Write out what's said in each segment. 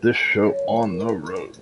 this show on the road.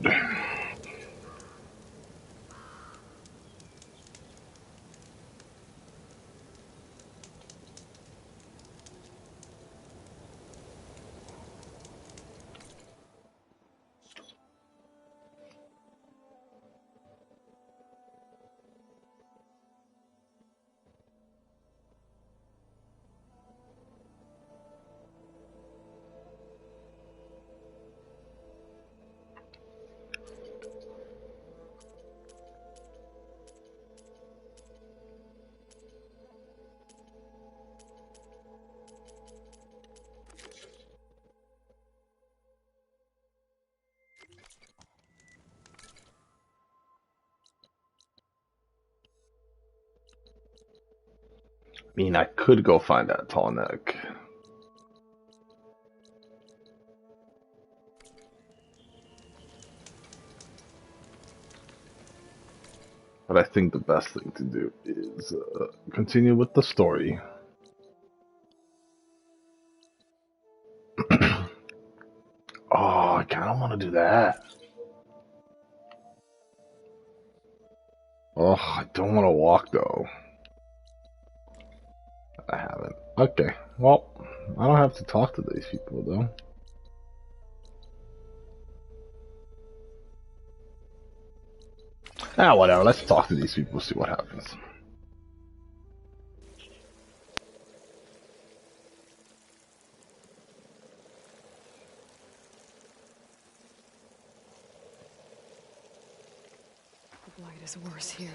I mean, I could go find that tall neck. But I think the best thing to do is continue with the story. Oh, I kind of want to do that. Oh, I don't want to walk though. I haven't. Okay, well, I don't have to talk to these people though. Ah, whatever. Let's talk to these people, see what happens. The blight is worse here.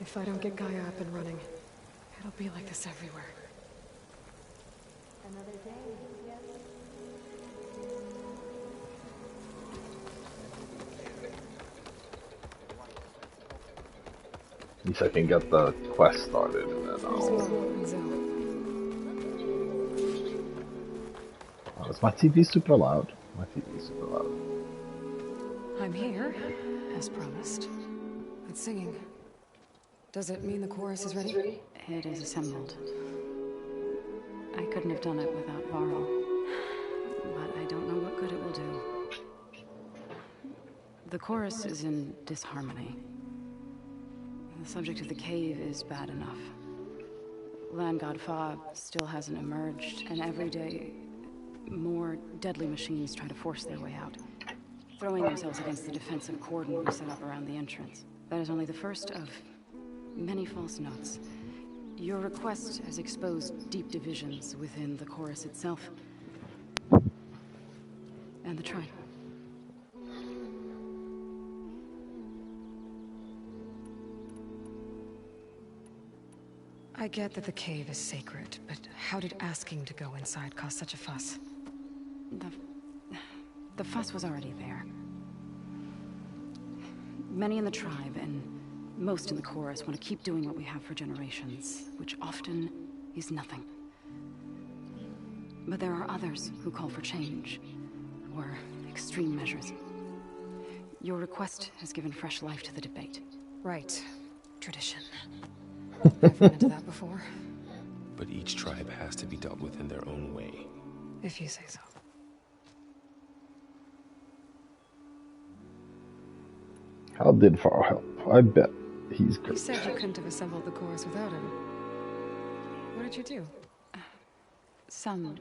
If I don't get Gaia up and running, it'll be like this everywhere. Another day, yes? At least I can get the quest started and then I'll... Oh, is my TV super loud? My TV is super loud. I'm here, as promised. It's singing. Does it mean the chorus is ready? It is assembled. I couldn't have done it without Varl, but I don't know what good it will do. The chorus is in disharmony. The subject of the cave is bad enough. Land God Fa still hasn't emerged, and every day more deadly machines try to force their way out, throwing themselves against the defensive cordon we set up around the entrance. That is only the first of many false notes. Your request has exposed deep divisions within the chorus itself and the tribe. I get that the cave is sacred, but how did asking to go inside cause such a fuss? The fuss was already there. Many in the tribe, and most in the chorus, want to keep doing what we have for generations, which often is nothing. But there are others who call for change, or extreme measures. Your request has given fresh life to the debate. Right. Tradition. I've run into that before. But each tribe has to be dealt with in their own way. If you say so. How did Varl help? I bet he's good. You said you couldn't have assembled the chorus without him. What did you do? Some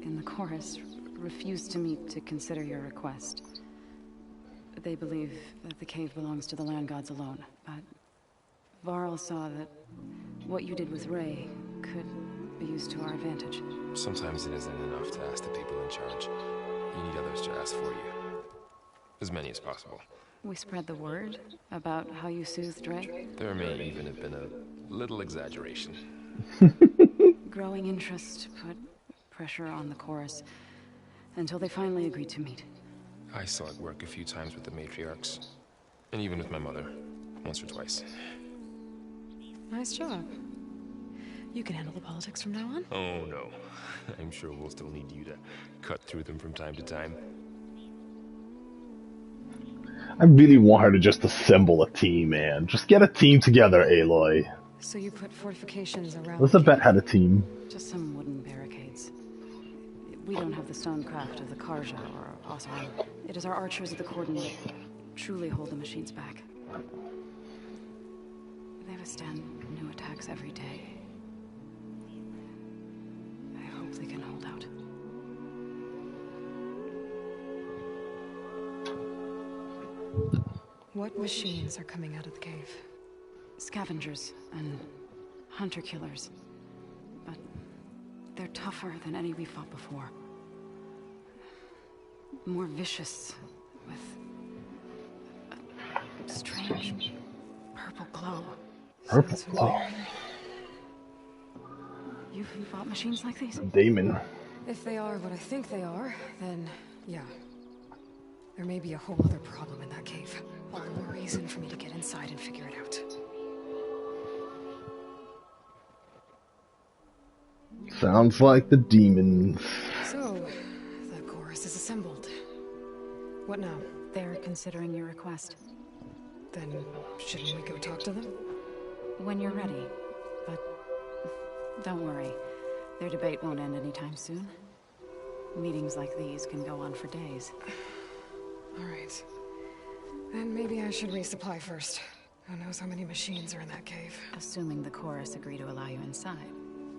in the chorus refused to meet to consider your request. They believe that the cave belongs to the land gods alone, but Varl saw that what you did with Ray could be used to our advantage. Sometimes it isn't enough to ask the people in charge. You need others to ask for you. As many as possible. We spread the word about how you soothed Ray. There may even have been a little exaggeration. Growing interest put pressure on the chorus until they finally agreed to meet. I saw it work a few times with the matriarchs. And even with my mother. Once or twice. Nice job. You can handle the politics from now on? Oh no. I'm sure we'll still need you to cut through them from time to time. I really want her to just assemble a team, man. Just get a team together, Aloy. So you put fortifications around... Elizabeth had a team. Just some wooden barricades. We don't have the stonecraft of the Karja or Oseram. It is our archers of the Cordon that truly hold the machines back. They withstand new attacks every day. I hope they can hold out. What machines are coming out of the cave? Scavengers and hunter-killers. But they're tougher than any we fought before. More vicious, with a strange purple glow. Purple Sounds glow. familiar. You've fought machines like these? Damon. If they are what I think they are, then yeah. There may be a whole other problem in that cave. All the more reason for me to get inside and figure it out. Sounds like the demons. So, the chorus is assembled. What now? They're considering your request. Then, shouldn't we go talk to them? When you're ready. But don't worry. Their debate won't end anytime soon. Meetings like these can go on for days. Alright. Then maybe I should resupply first. Who knows how many machines are in that cave? Assuming the chorus agree to allow you inside.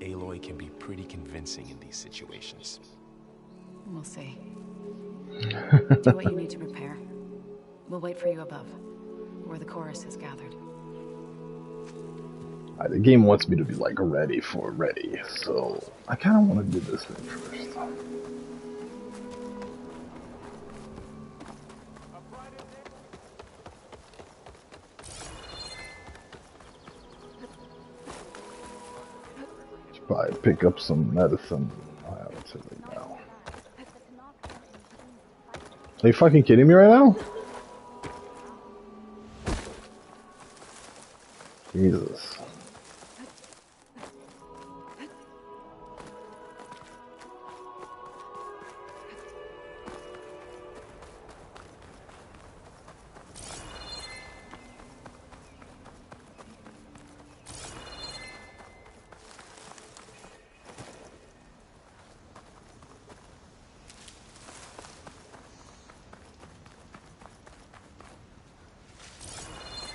Aloy can be pretty convincing in these situations. We'll see. Do what you need to prepare. We'll wait for you above, where the chorus is gathered. The game wants me to be like ready, so I kind of want to do this thing first. Should probably pick up some medicine. I have it right now. Are you fucking kidding me right now? Jesus.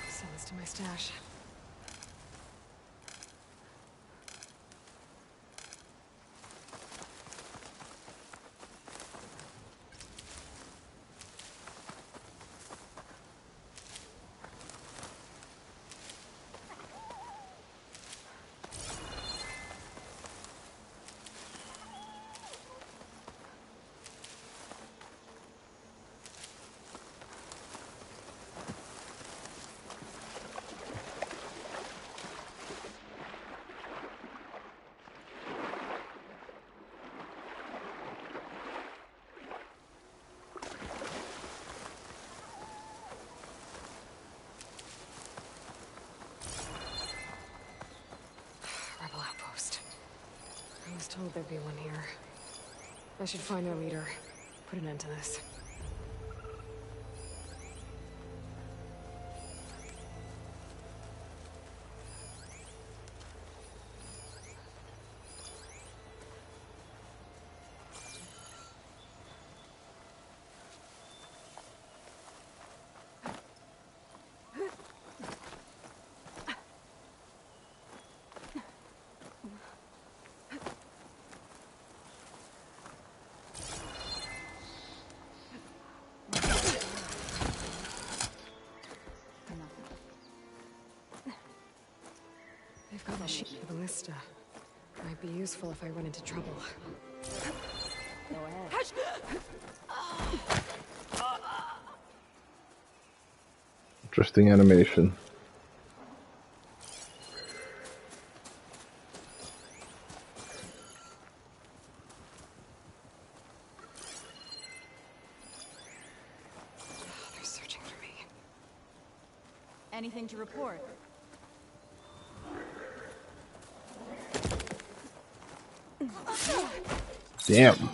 Send this to my stash. Rebel outpost. I was told there'd be one here. I should find their leader. Put an end to this. They've got a sheet of ballista. Might be useful if I run into trouble. Go ahead. Interesting animation. They're searching for me. Anything to report? Damn.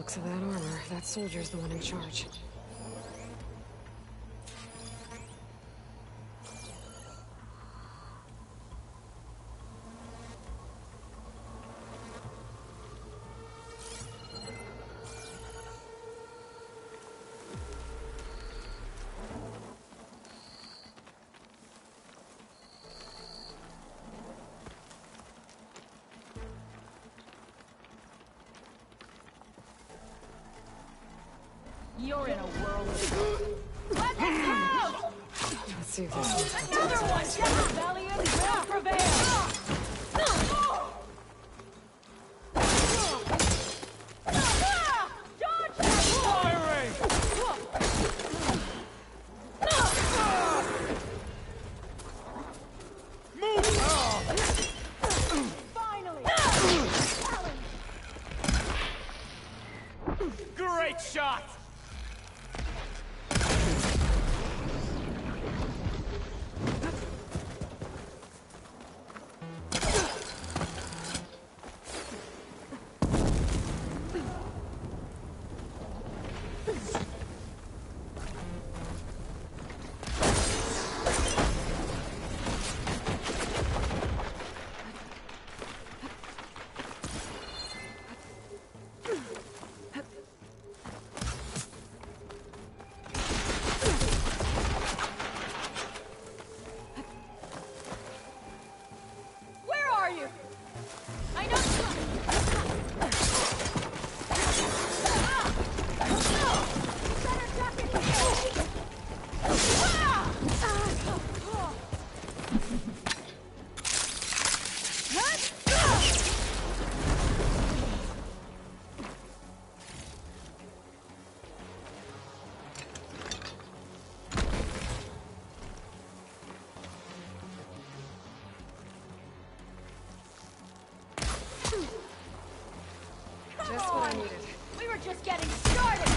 looks of that armor, that soldier's the one in charge. You're in a whirlwind. Let them out! Let's see if this one's got Another one! Valiant will prevail! Firing! Finally! Great shot! Where are you? I know. Better duck it here. Just what I needed. We were just getting started.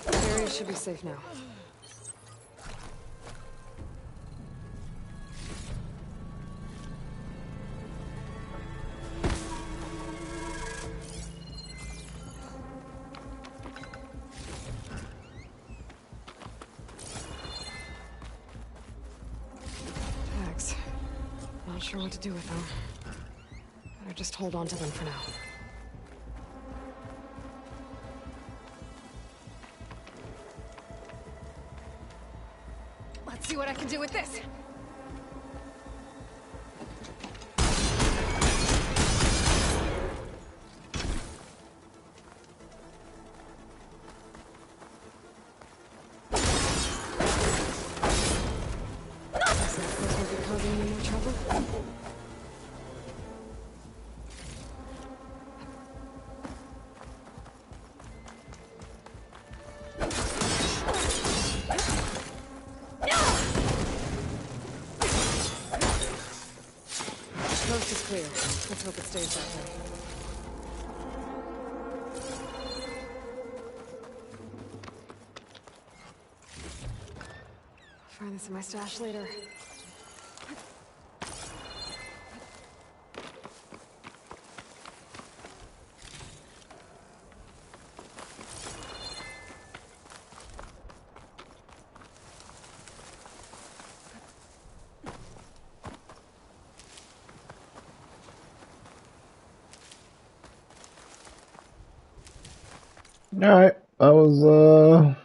The area should be safe now. Tags. Not sure what to do with them. Better just hold on to them for now. Let's see what I can do with this. Looks like this won't be causing any more trouble. Coast is clear. Let's hope it stays that way. Find this in my stash later. Alright, that was,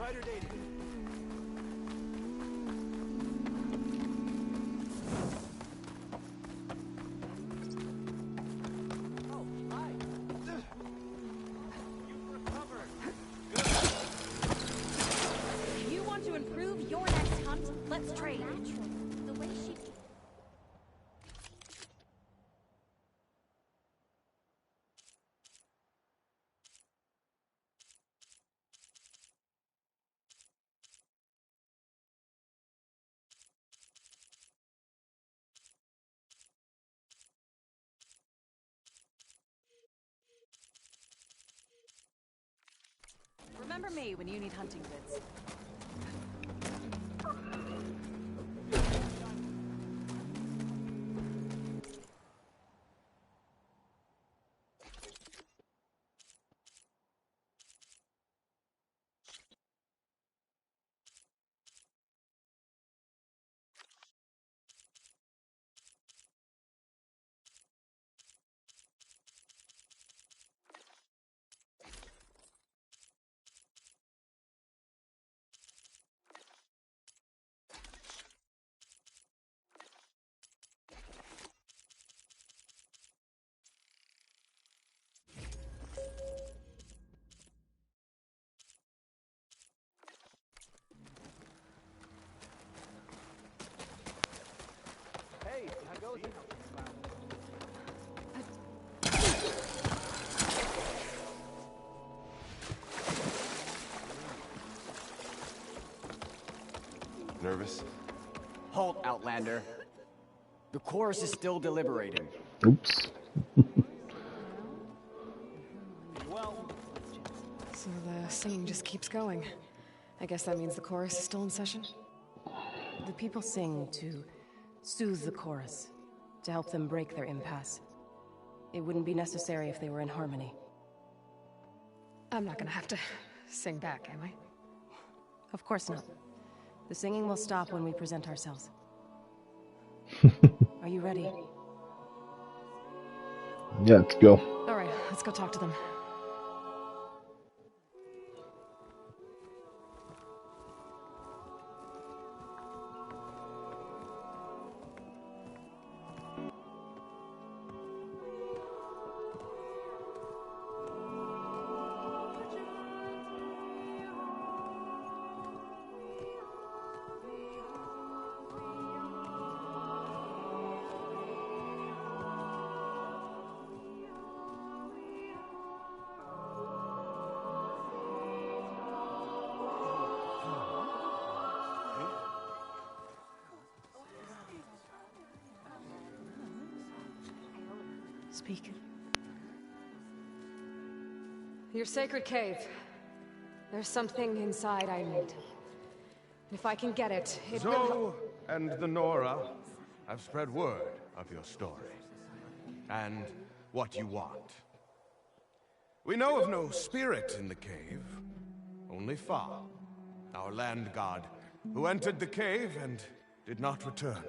Strider dating. Oh, hi. You've recovered. If you want to improve your next hunt, let's trade. The way she... Remember me when you need hunting bits. Hey, how goes it? Nervous? Halt, Outlander. The chorus is still deliberating. Oops. Well, So the singing just keeps going. I guess that means the chorus is still in session? The people sing to soothe the chorus, to help them break their impasse. It wouldn't be necessary if they were in harmony. I'm not gonna have to sing back, am I? Of course not. The singing will stop when we present ourselves. Are you ready? Yeah, let's go. Alright, let's go talk to them. Speak. Your sacred cave. There's something inside I need. If I can get it, it will help. Zoe and the Nora have spread word of your story, and what you want. We know of no spirit in the cave, only Fa, our land god, who entered the cave and did not return.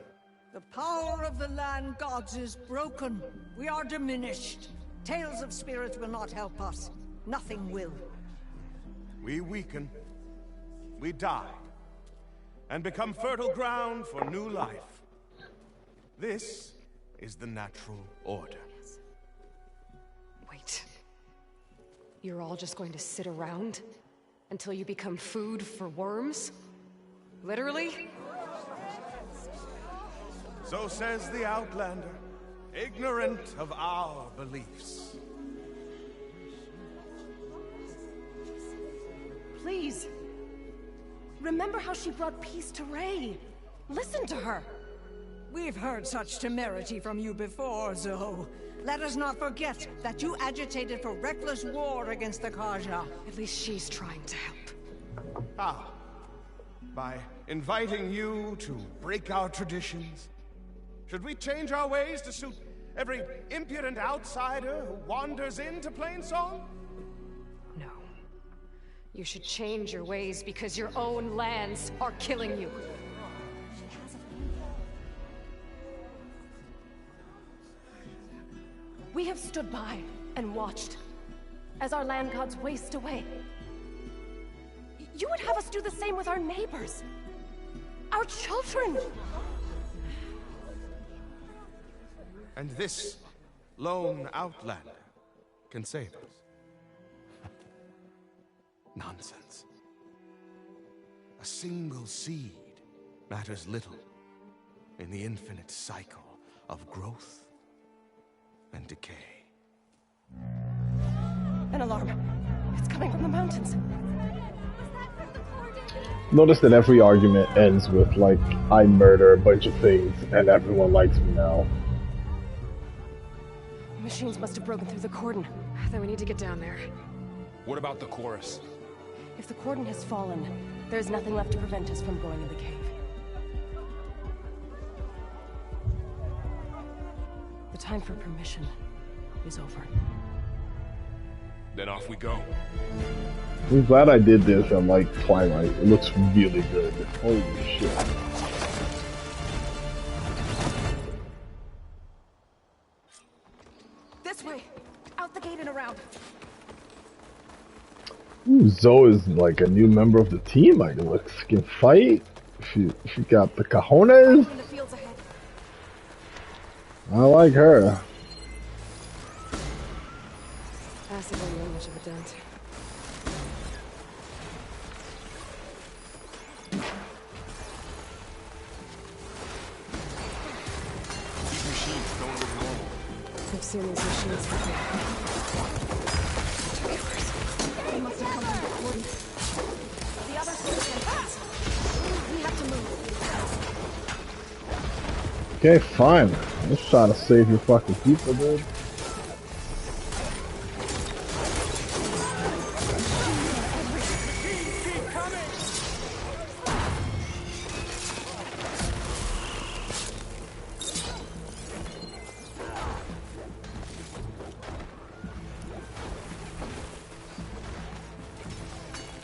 The power of the land gods is broken. We are diminished. Tales of spirits will not help us. Nothing will. We weaken, we die, and become fertile ground for new life. This is the natural order. Wait. You're all just going to sit around until you become food for worms? Literally? So says the Outlander, ignorant of our beliefs. Please. Remember how she brought peace to Ray. Listen to her. We've heard such temerity from you before, Zoe. Let us not forget that you agitated for reckless war against the Karja. At least she's trying to help. How? By inviting you to break our traditions? Should we change our ways to suit every impudent outsider who wanders into Plainsong? No. You should change your ways because your own lands are killing you. We have stood by and watched as our land gods waste away. You would have us do the same with our neighbors. Our children. And this lone outlander can save us. Nonsense. A single seed matters little in the infinite cycle of growth and decay. An alarm. It's coming from the mountains. Notice that every argument ends with, like, I murder a bunch of things and everyone likes me now. Machines must have broken through the cordon. Then we need to get down there. What about the chorus? If the cordon has fallen, there's nothing left to prevent us from going in the cave. The time for permission is over. Then off we go. I'm glad I did this on, like, Twilight. It looks really good. Holy shit. This way! Out the gate and around! Ooh, Zoe is like a new member of the team. I can fight. She got the cojones. In the fields ahead. I like her. Acid won't make much of a dent. These machines don't look normal. I've seen these machines before. They must have come from the cordon. The other soldiers. We have to move. Okay, fine. Let's try to save your fucking people, dude.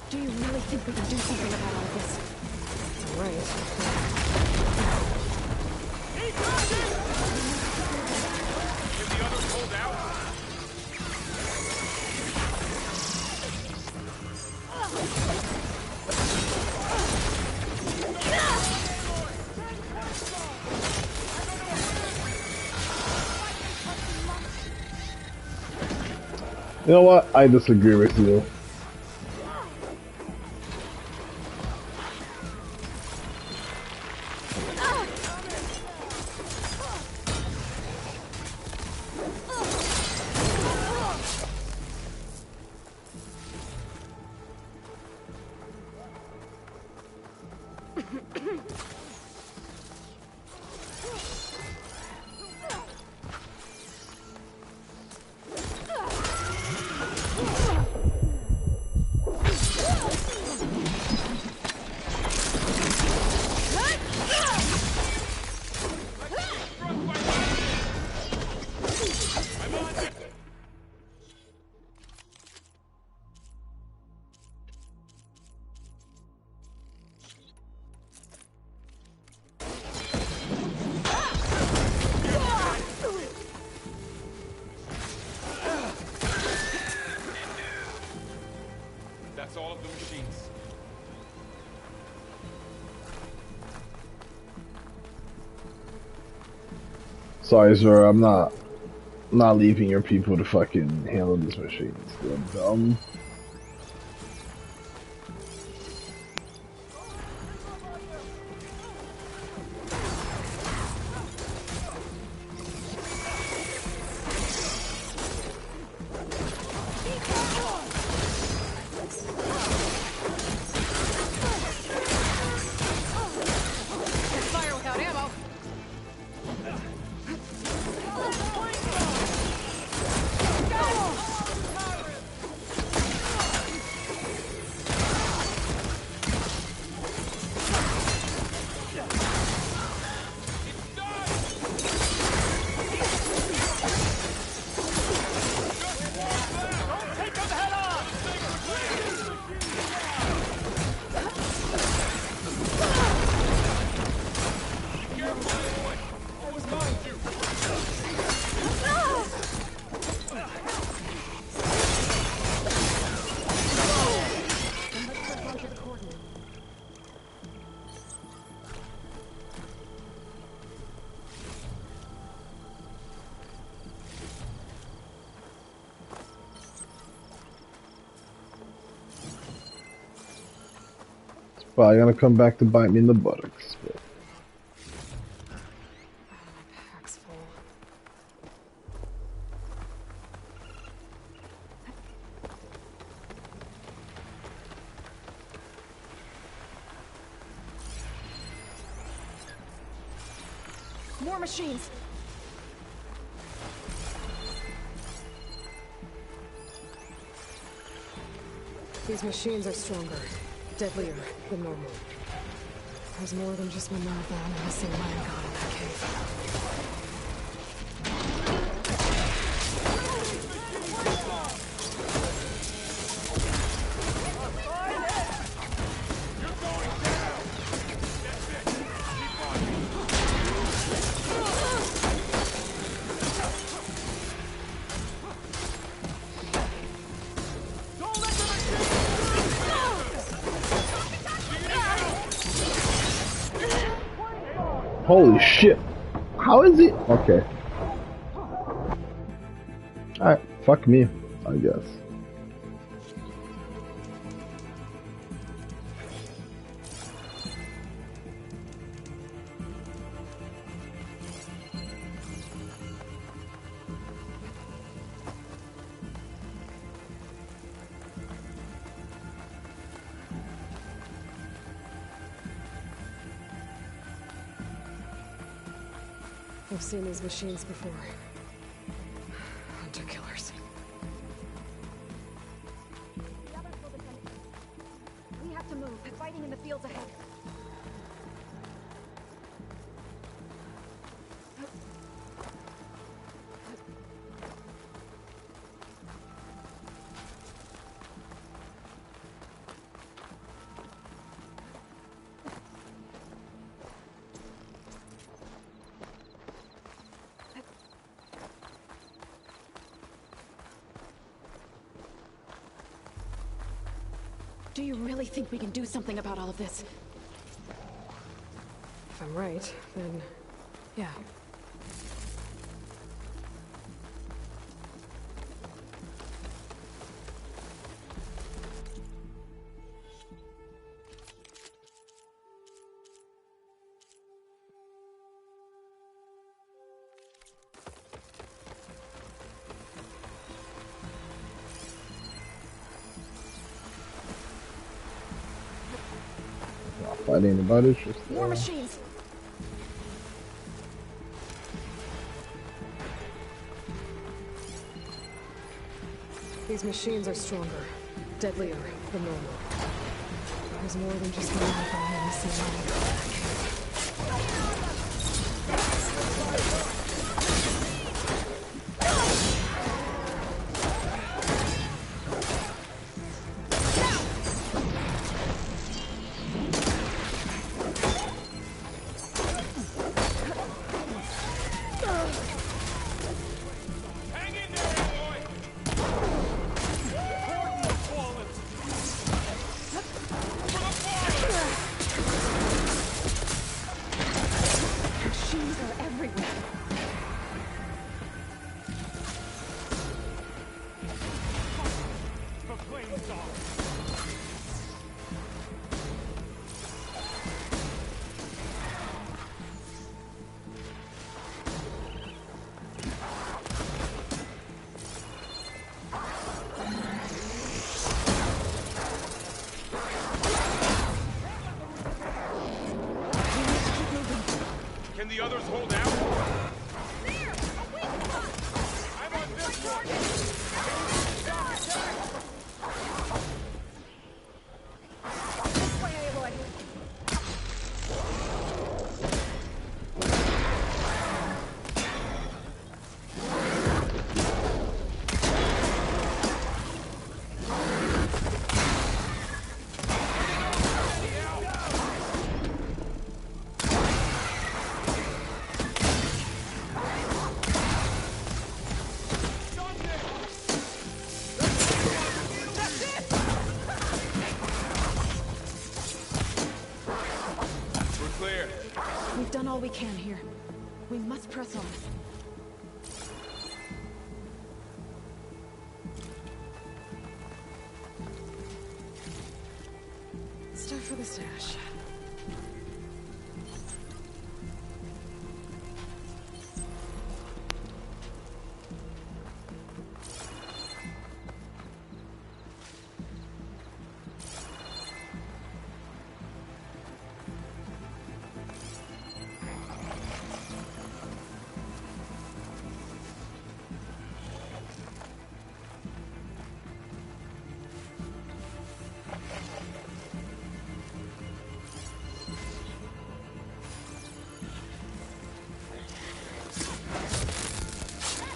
Do you really think we can do something about all this? Right. Can the others hold out? You know what? I disagree with you. That's all of the machines. Sorry, sir. I'm not leaving your people to fucking handle these machines. They're dumb. Fire without ammo. Probably gonna come back to bite me in the buttocks. But... Pack's full. More machines. These machines are stronger, deadlier than normal. There's more than just Minerva and a missing Land God in that cave. Holy shit! How is it? Okay. Alright, fuck me, I guess. I've seen these machines before. Hunter killers. The others will defend us. We have to move. They're fighting in the fields ahead. Do you really think we can do something about all of this? If I'm right, then yeah. Fighting about it, just More machines. These machines are stronger, deadlier than normal. There's more than just Minerva and a missing Land God in that cave. Can the others hold out? There! A weak spot! I'm on this one! This way, Aloy. We've done all we can here. We must press on. Stuff for the stash.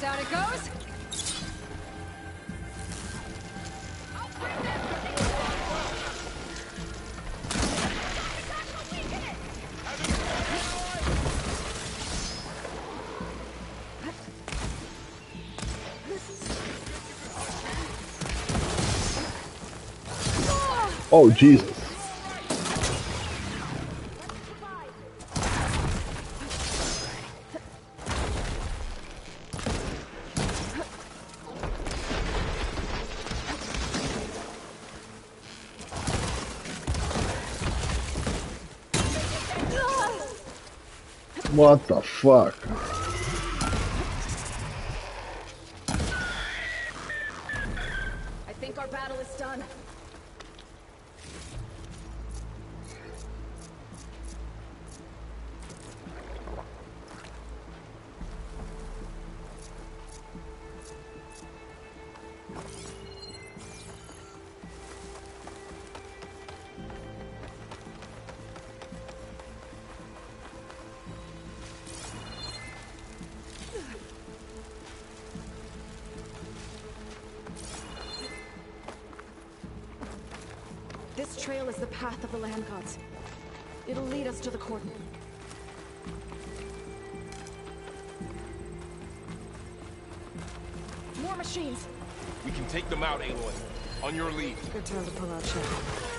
Down it goes. Oh, Jesus. What the fuck? I think our battle is done. This trail is the path of the land gods. It'll lead us to the cordon. More machines! We can take them out, Aloy. On your lead. Good time to pull out Shadow.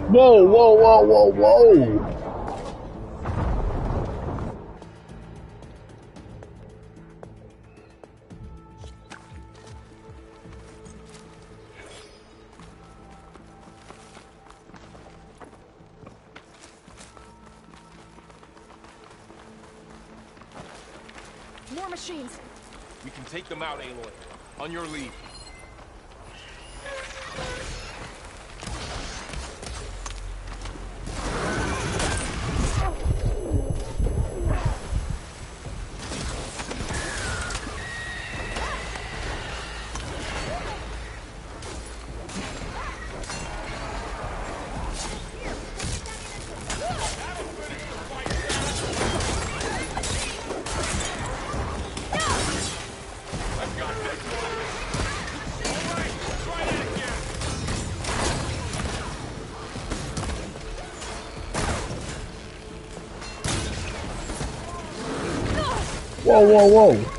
Whoa, whoa, whoa, whoa, whoa! More machines! We can take them out, Aloy. On your lead. Whoa, whoa, whoa!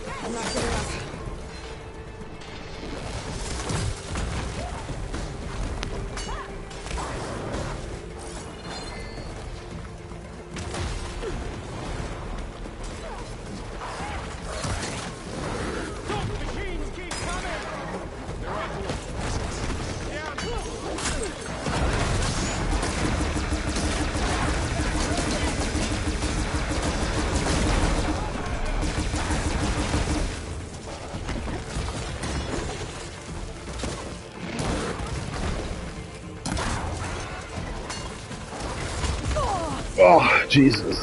Oh, Jesus.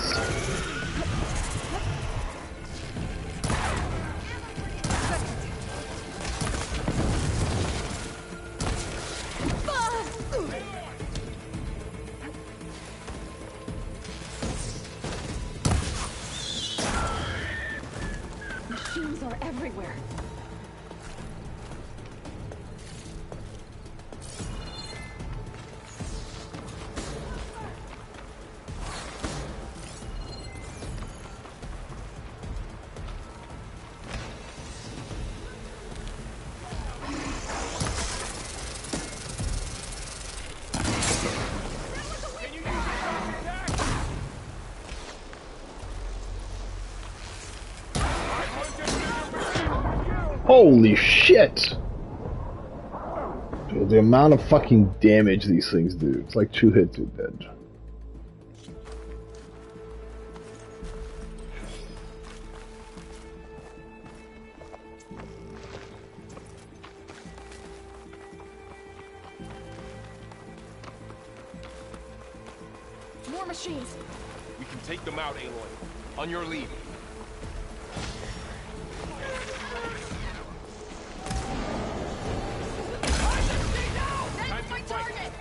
Where? Holy shit! Dude, the amount of fucking damage these things do. It's like 2 hits, you're dead. More machines. We can take them out, Aloy. On your lead. That's my target!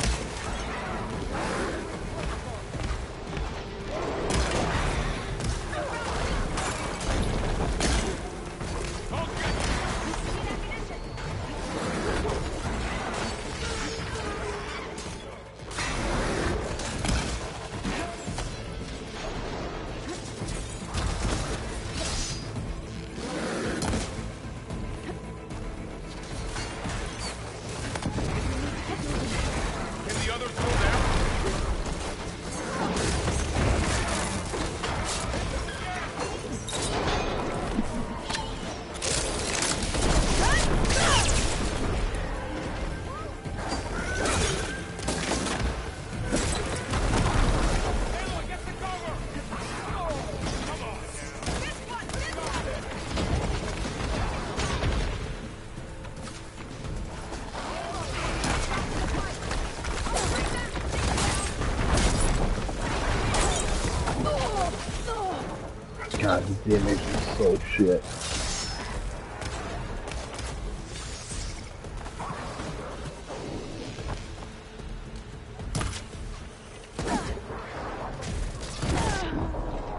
God, the damage is so shit.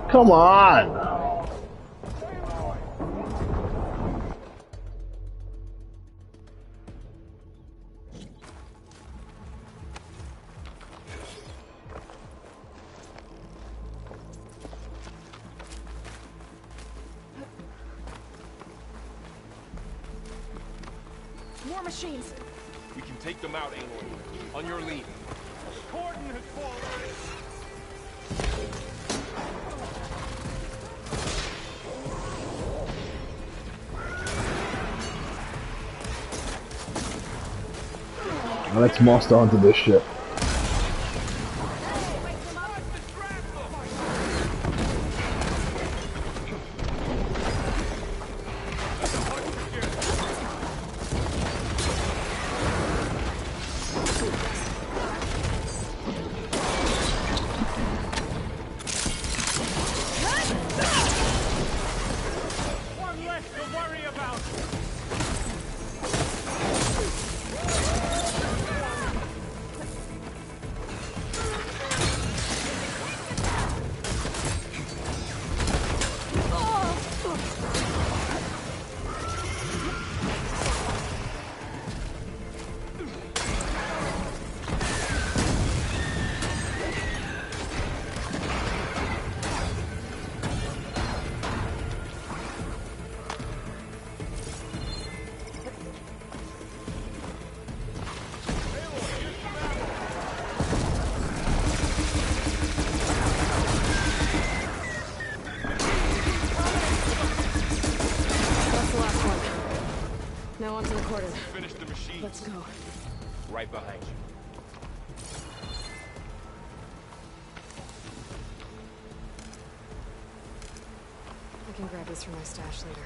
Come on! More machines. We can take them out, Aloy. On your lead. Cordon has fallen. Now let's master onto this shit. One less to worry about. Now onto the quarter. Finish the machine. Let's go. Right behind you. I can grab this from my stash later.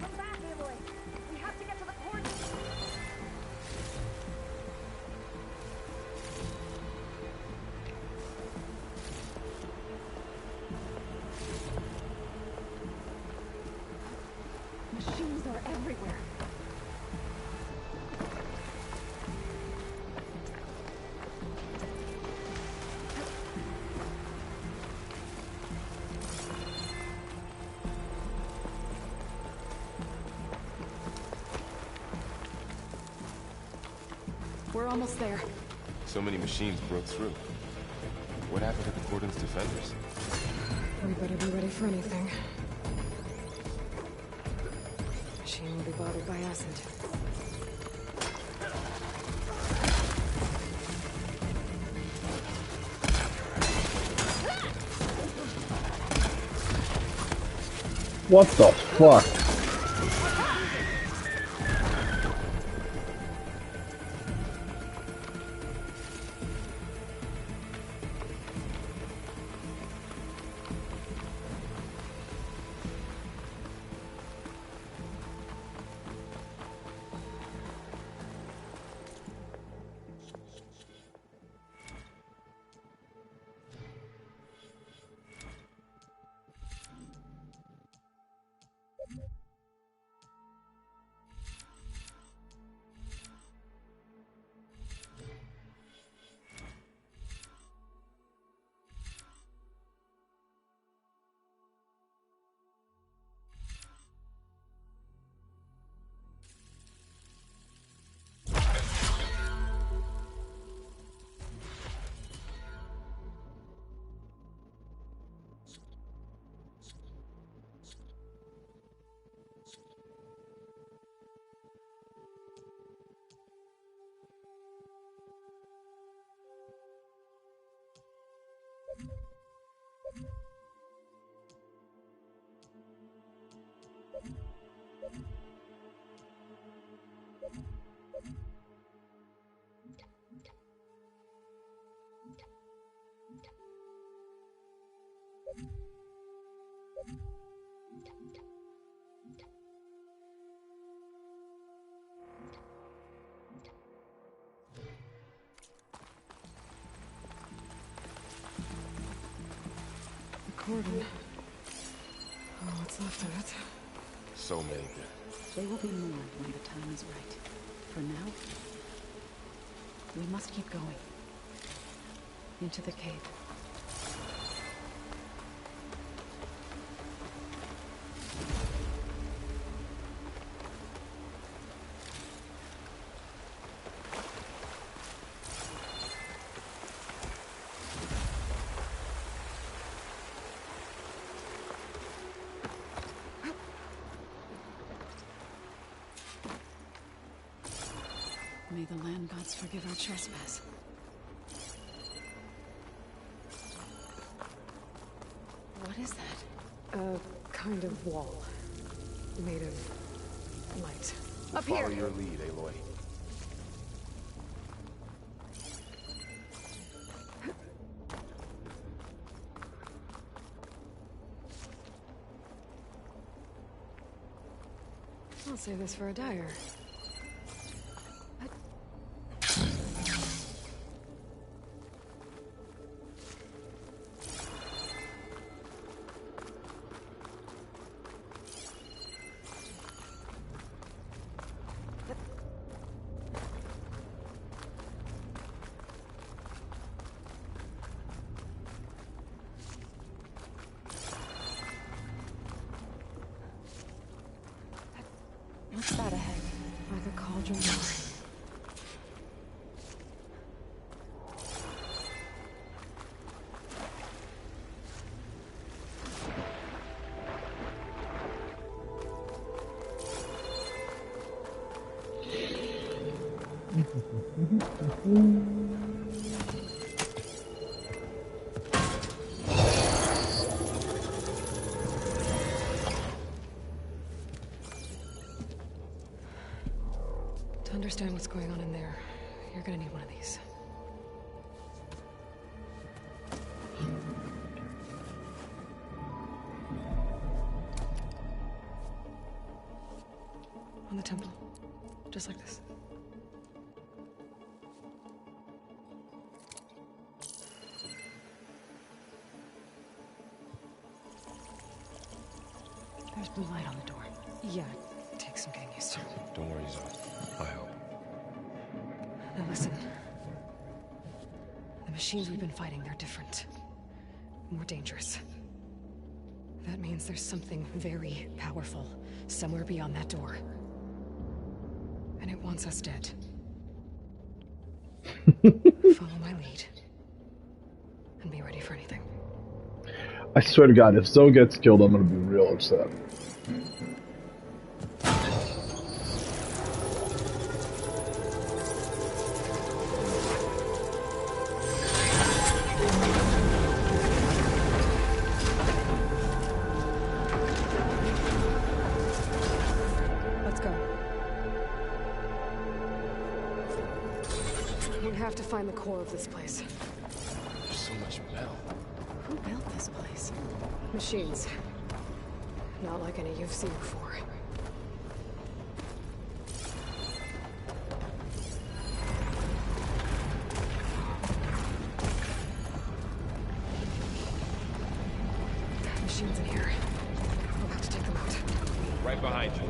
Come back, Aloy. We have to get to the coordinates. Machines are everywhere. We're almost there. So many machines broke through. What happened to the Cordon's defenders? We better be ready for anything. Machine will be bothered by acid. What the fuck? Cordon. Oh, what's left of it? So many. They will be more when the time is right. For now, we must keep going. Into the cave. May the land gods forgive our trespass. What is that? A kind of wall. Made of light. We'll follow your lead, Aloy. I'll save this for a dyer. What's that ahead? Like a cauldron door. To understand what's going on in there, you're gonna need one of these. On the temple. Just like this. There's blue light on the door. Yeah, it takes some getting used to. Don't worry, Zoe. I help. Now listen. The machines we've been fighting, they're different. More dangerous. That means there's something very powerful somewhere beyond that door. And it wants us dead. Follow my lead. And be ready for anything. I swear to God, if Zoe gets killed, I'm gonna be real upset. Let's go. We have to find the core of this place. There's so much metal. Who built this place? Machines. Not like any you've seen before. Machines in here. We'll have to take them out. Right behind you.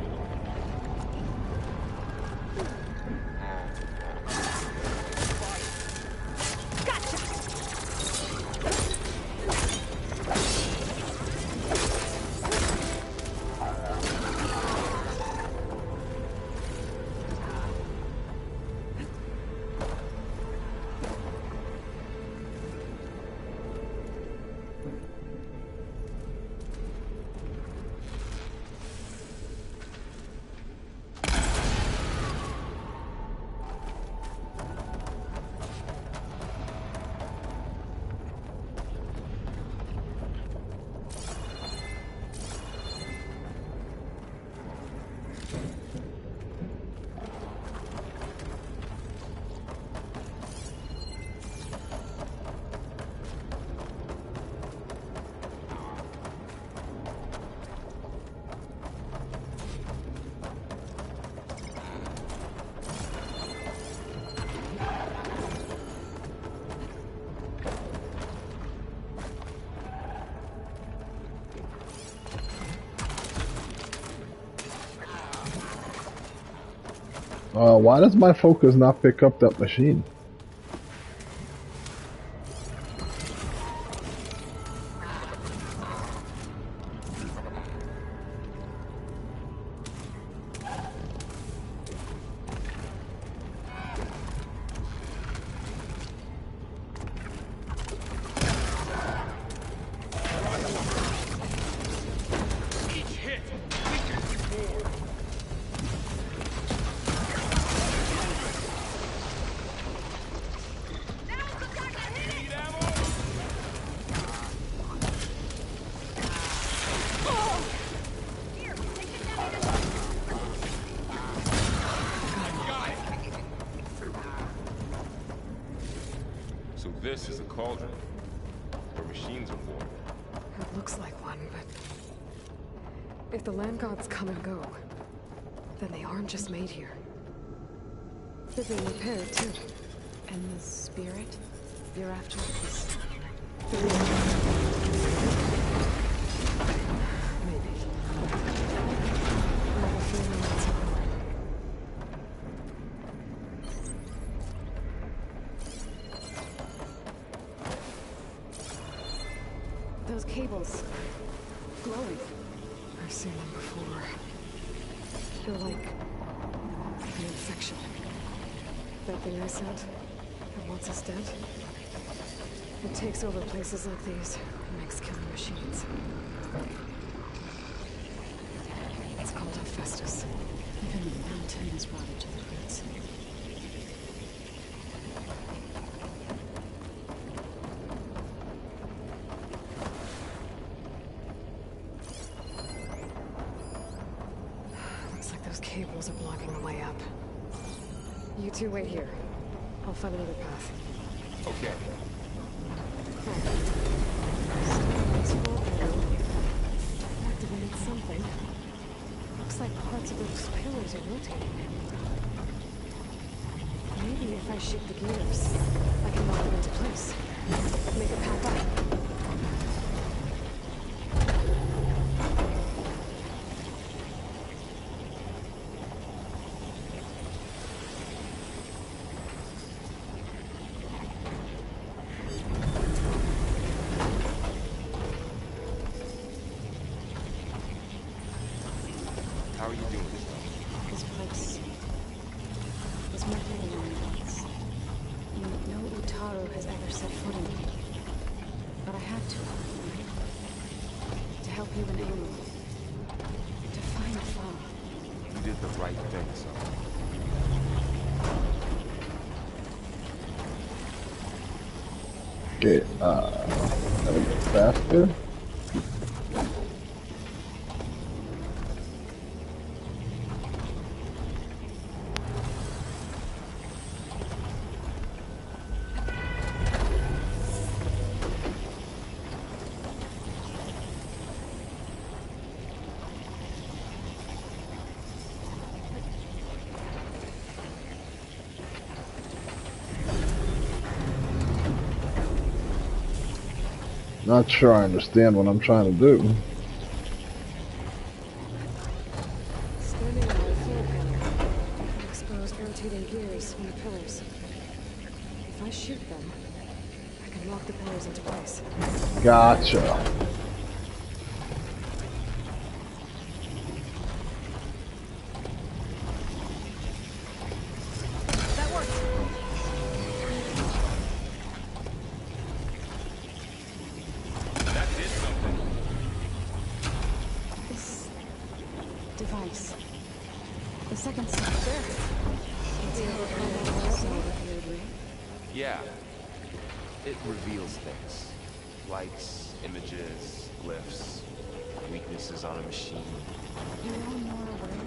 Why does my focus not pick up that machine? So this is a cauldron. Where machines are born. It looks like one, but if the land gods come and go, then they aren't just made here. They're being repaired too. And the spirit you're after is... Maybe. I have a feeling that's it. Those cables... glowing. I've seen them before. They're like an infection. That thing I said, that wants us dead. It takes over places like these and makes killing machines. It's called Hephaestus. Even the mountain is rotted to the roots. Looks like those cables are blocking the way up. You two wait here. I'll find another path. Okay. Activated something. Looks like parts of those pillars are rotating. Maybe if I shift the gears, I can lock them into place. Make a path up. are you doing this? This place was my homeland once. No Utaru has ever set foot in it. But I had to. To help you and Aloy. To find Fa. You did the right thing, son. Okay, gotta go faster. Not sure I understand what I'm trying to do. Standing on the floor panel, exposed rotating gears from the pillars. If I shoot them, I can lock the pillars into place. Gotcha. Device. The second step. Yeah. It reveals things. Lights, images, glyphs, weaknesses on a machine. You're all more aware?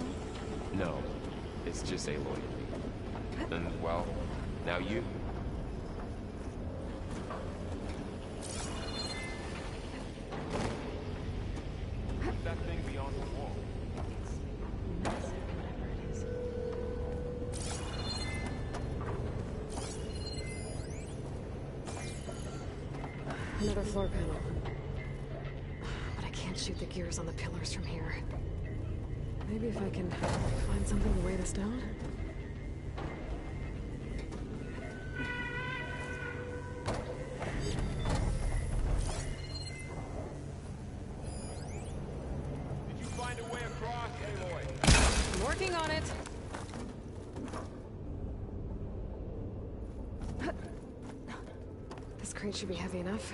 No. It's just Aloy. And, well, now you. That thing beyond the wall. Another floor panel. But I can't shoot the gears on the pillars from here. Maybe if I can find something to weigh this down? Did you find a way across, Aloy? I'm working on it! This crate should be heavy enough.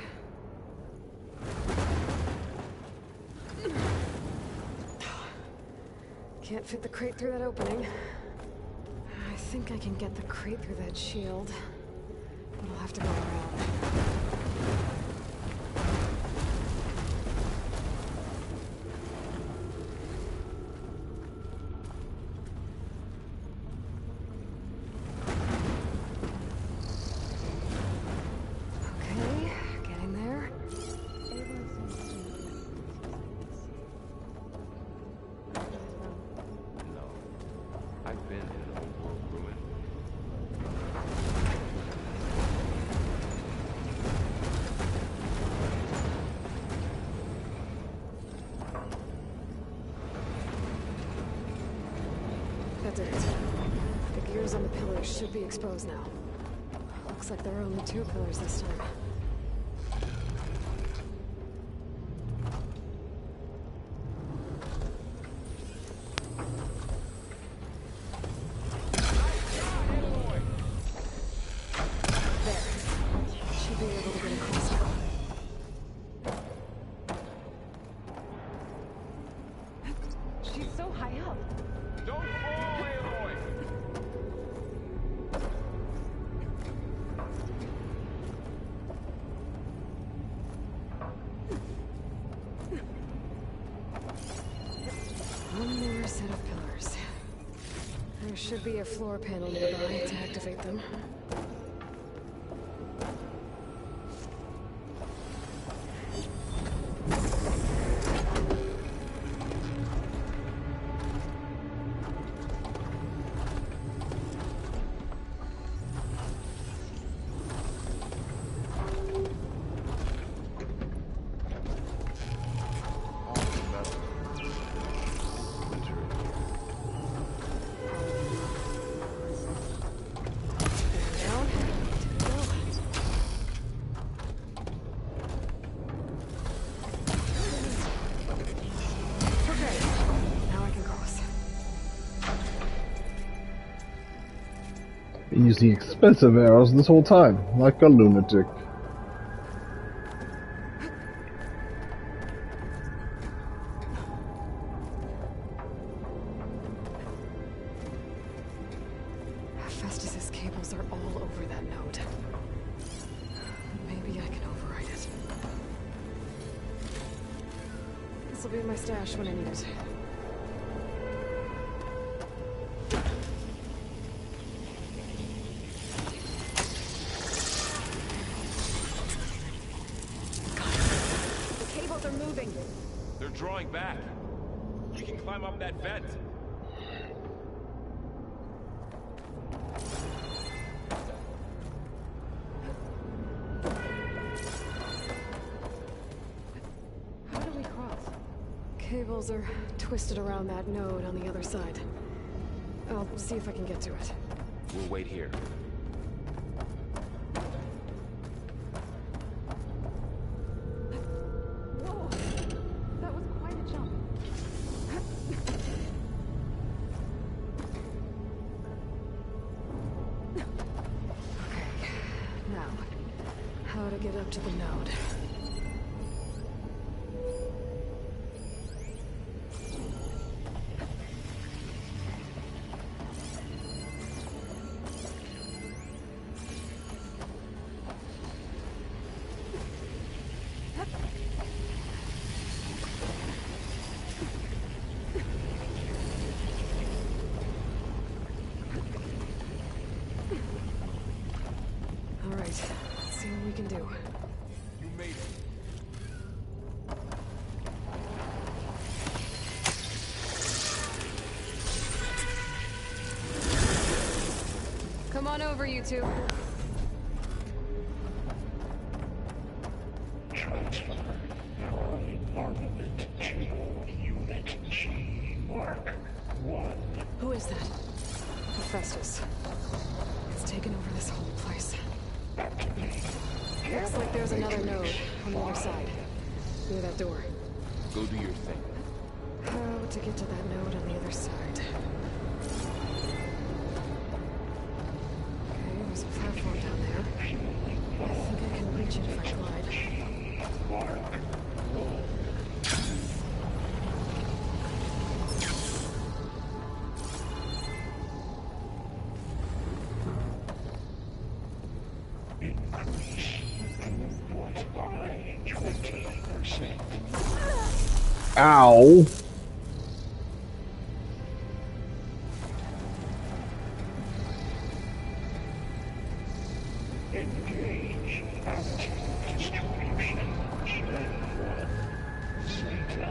Can't fit the crate through that opening. I think I can get the crate through that shield. But I'll have to go around. Okay, getting there. No. I've been in an old world ruin. That did it. The gears on the pillars should be exposed now. Looks like there are only 2 pillars this time. There. Should be able to get across now. She's so high up. Don't fall, Aloy! One more set of pillars. There should be a floor panel nearby to activate them. All the metal. Winter. There's using expensive arrows this whole time, like a lunatic. Festus's cables are all over that node. Maybe I can override it. This will be in my stash when I need it. They're drawing back. We can climb up that vent. How do we cross? Cables are twisted around that node on the other side. I'll see if I can get to it. We'll wait here. Get up to the node. All right, let's see what we can do. You made it. Come on over, you two. Transfer armament to Unit G, Mark 1. Who is that? Hephaestus. It's taken over this whole place. Looks like there's another node on the other side. Near that door. Go do your thing. How to get to that node on the other side? Okay, there's a platform down there. I think I can reach it if I glide. Ow! Engage anti-distribution. J1. Zeta.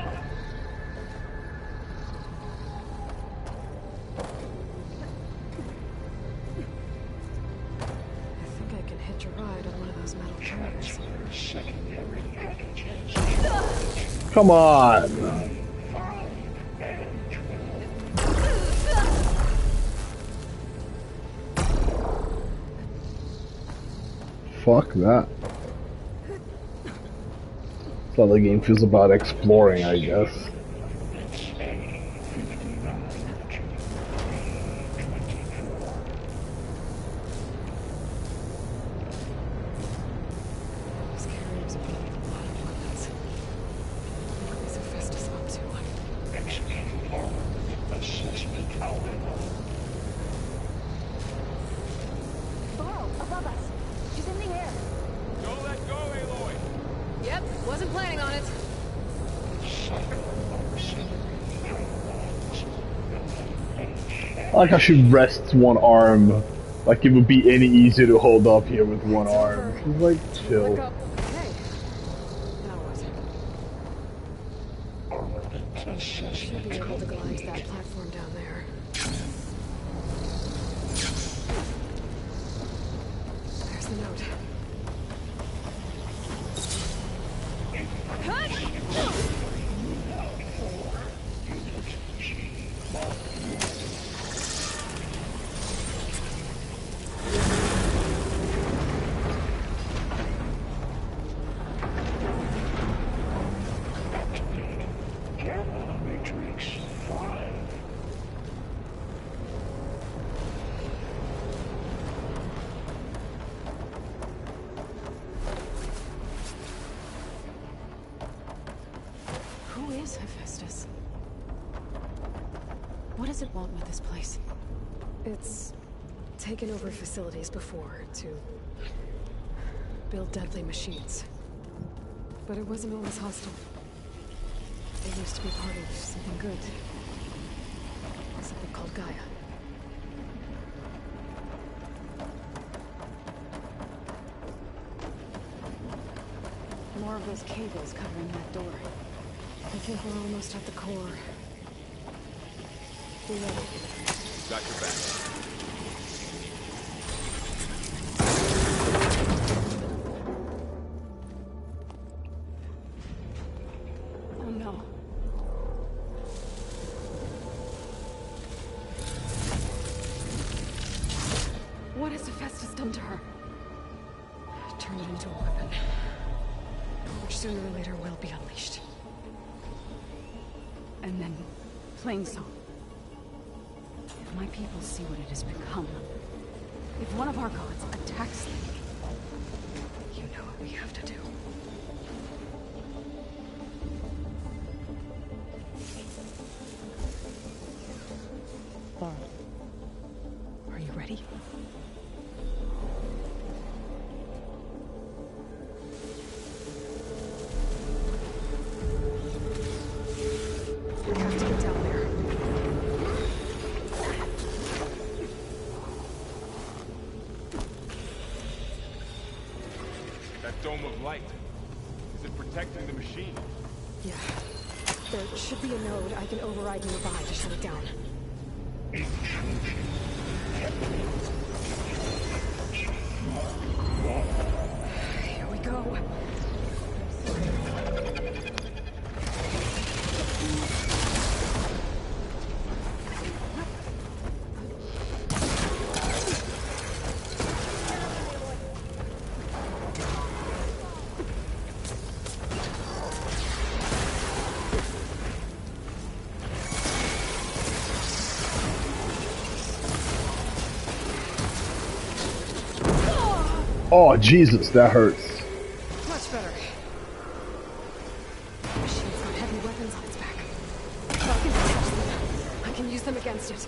I think I can hitch a ride on one of those metal carriers. Secondary packages. Come on! Fuck that. That's how the game feels about exploring, I guess. These carriers are building a lot of weapons. What is Hephaestus up to? Execute armament assessment algorithm. Burrow, above us. She's in the air. Don't let go, Aloy! Yep, wasn't planning on it. I like how she rests one arm. Like it would be any easier to hold up here with one arm. She's like, chill. Look up. Okay. Now what? Should be able to glide to that platform down there. There's the note. Matrix 5. Hephaestus? What does it want with this place? It's taken over facilities before to build deadly machines. But it wasn't always hostile. It used to be part of something good. Something called Gaia. More of those cables covering that door. I think we're almost at the core. Be ready. Got your back. Oh no. What has Hephaestus done to her? Turned it into a weapon. Which sooner or later will be unleashed. And then, Plain Song. If my people see what it has become, if one of our gods attacks them, you know what we have to do. Laurel, are you ready? We have to get down there. That dome of light. Is it protecting the machine? Yeah. There should be a node I can override nearby to shut it down. Here we go. Oh, Jesus, that hurts. Much better. The machine's got heavy weapons on its back. If I can detach them, I can use them against it.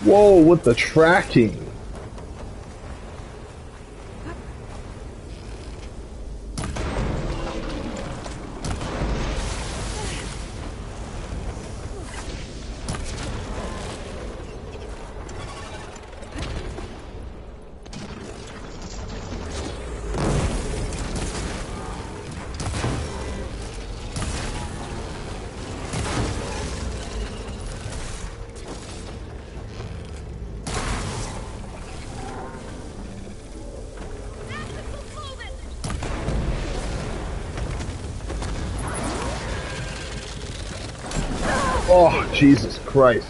Whoa, with the tracking. Oh, Jesus Christ.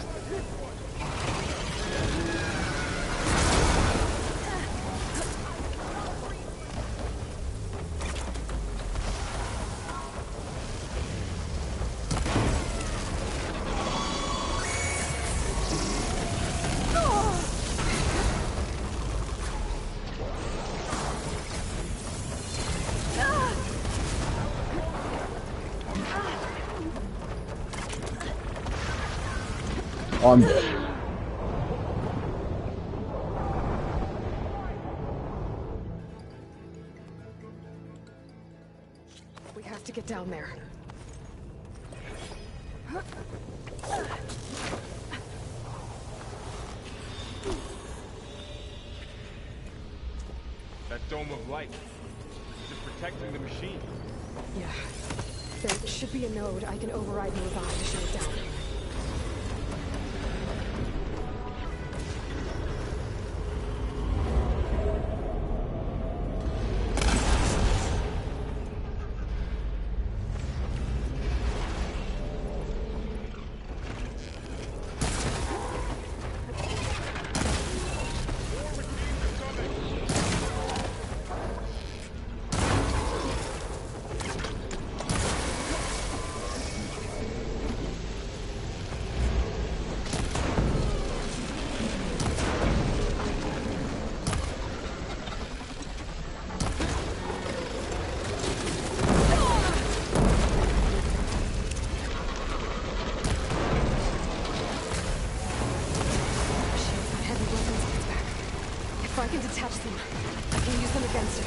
I'm dead. We have to get down there. That dome of light. Is it protecting the machine? Yeah. There should be a node I can override nearby to shut it down. can detach them. I can use them against it.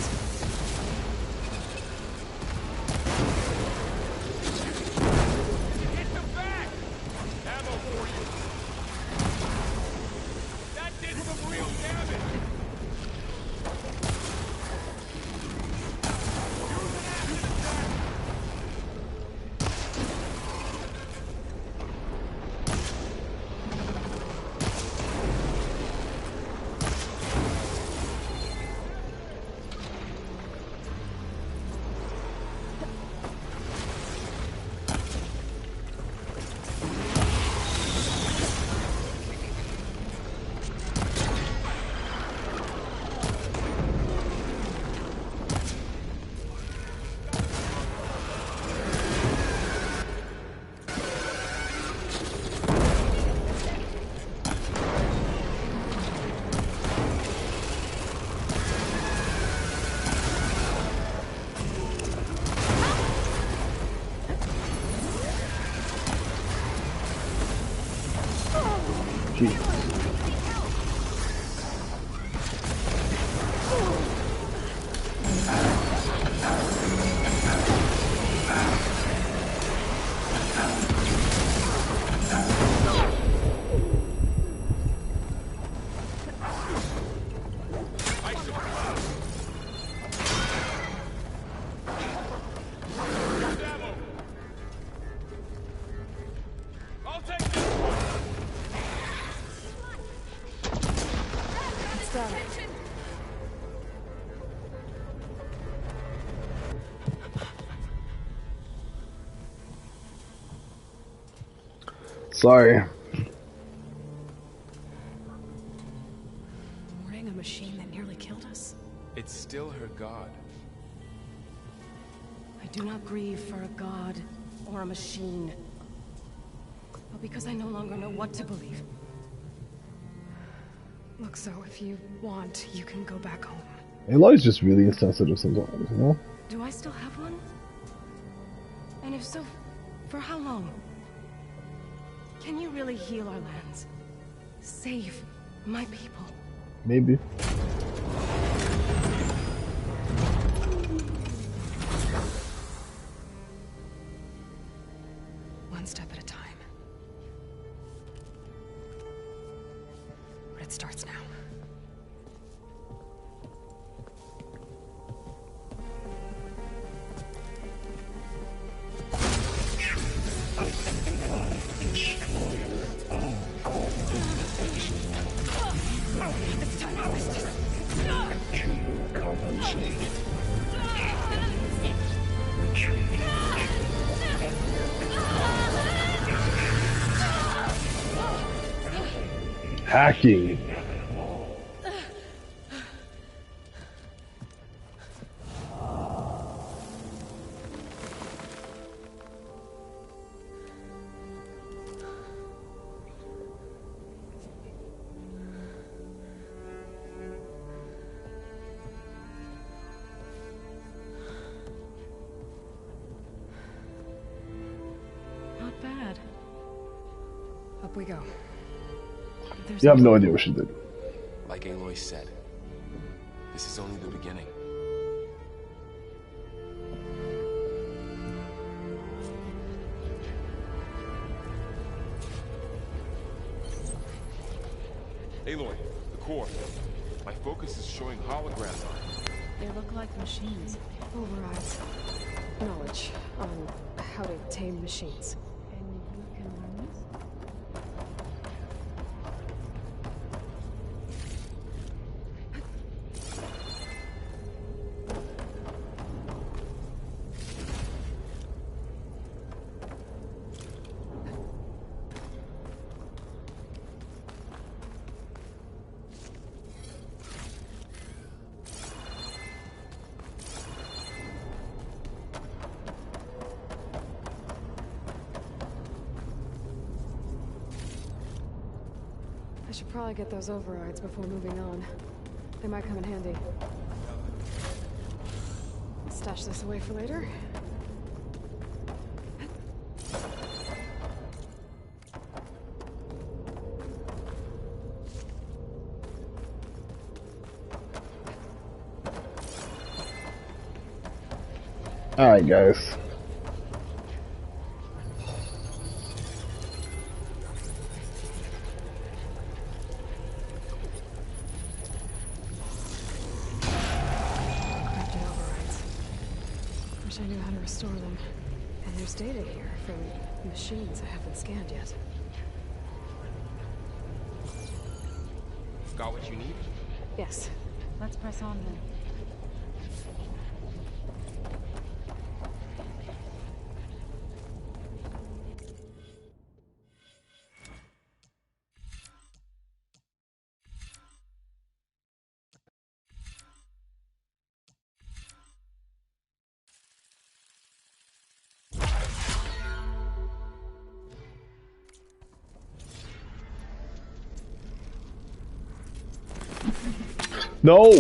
Get them back! Ammo for you! That did some real damage! Sorry. Mourning a machine that nearly killed us? It's still her god. I do not grieve for a god or a machine, but because I no longer know what to believe. Look, so if you want, you can go back home. Aloy's just really insensitive sometimes, you know? Do I still have one? And if so, for how long? Can you really heal our lands? Save my people? Maybe. One step at a time. But it starts now. Hacking. Not bad. Up we go. You have no idea what she did. Like Aloy said, this is only the beginning. Aloy, the core. My focus is showing holograms on it. They look like machines. Overrides. Knowledge on how to tame machines. And you can learn this? I should probably get those overrides before moving on. They might come in handy. Stash this away for later. Alright, guys. Encrypted overrides. Wish I knew how to restore them. And there's data here from machines I haven't scanned yet. Got what you need? Yes. Let's press on then. No!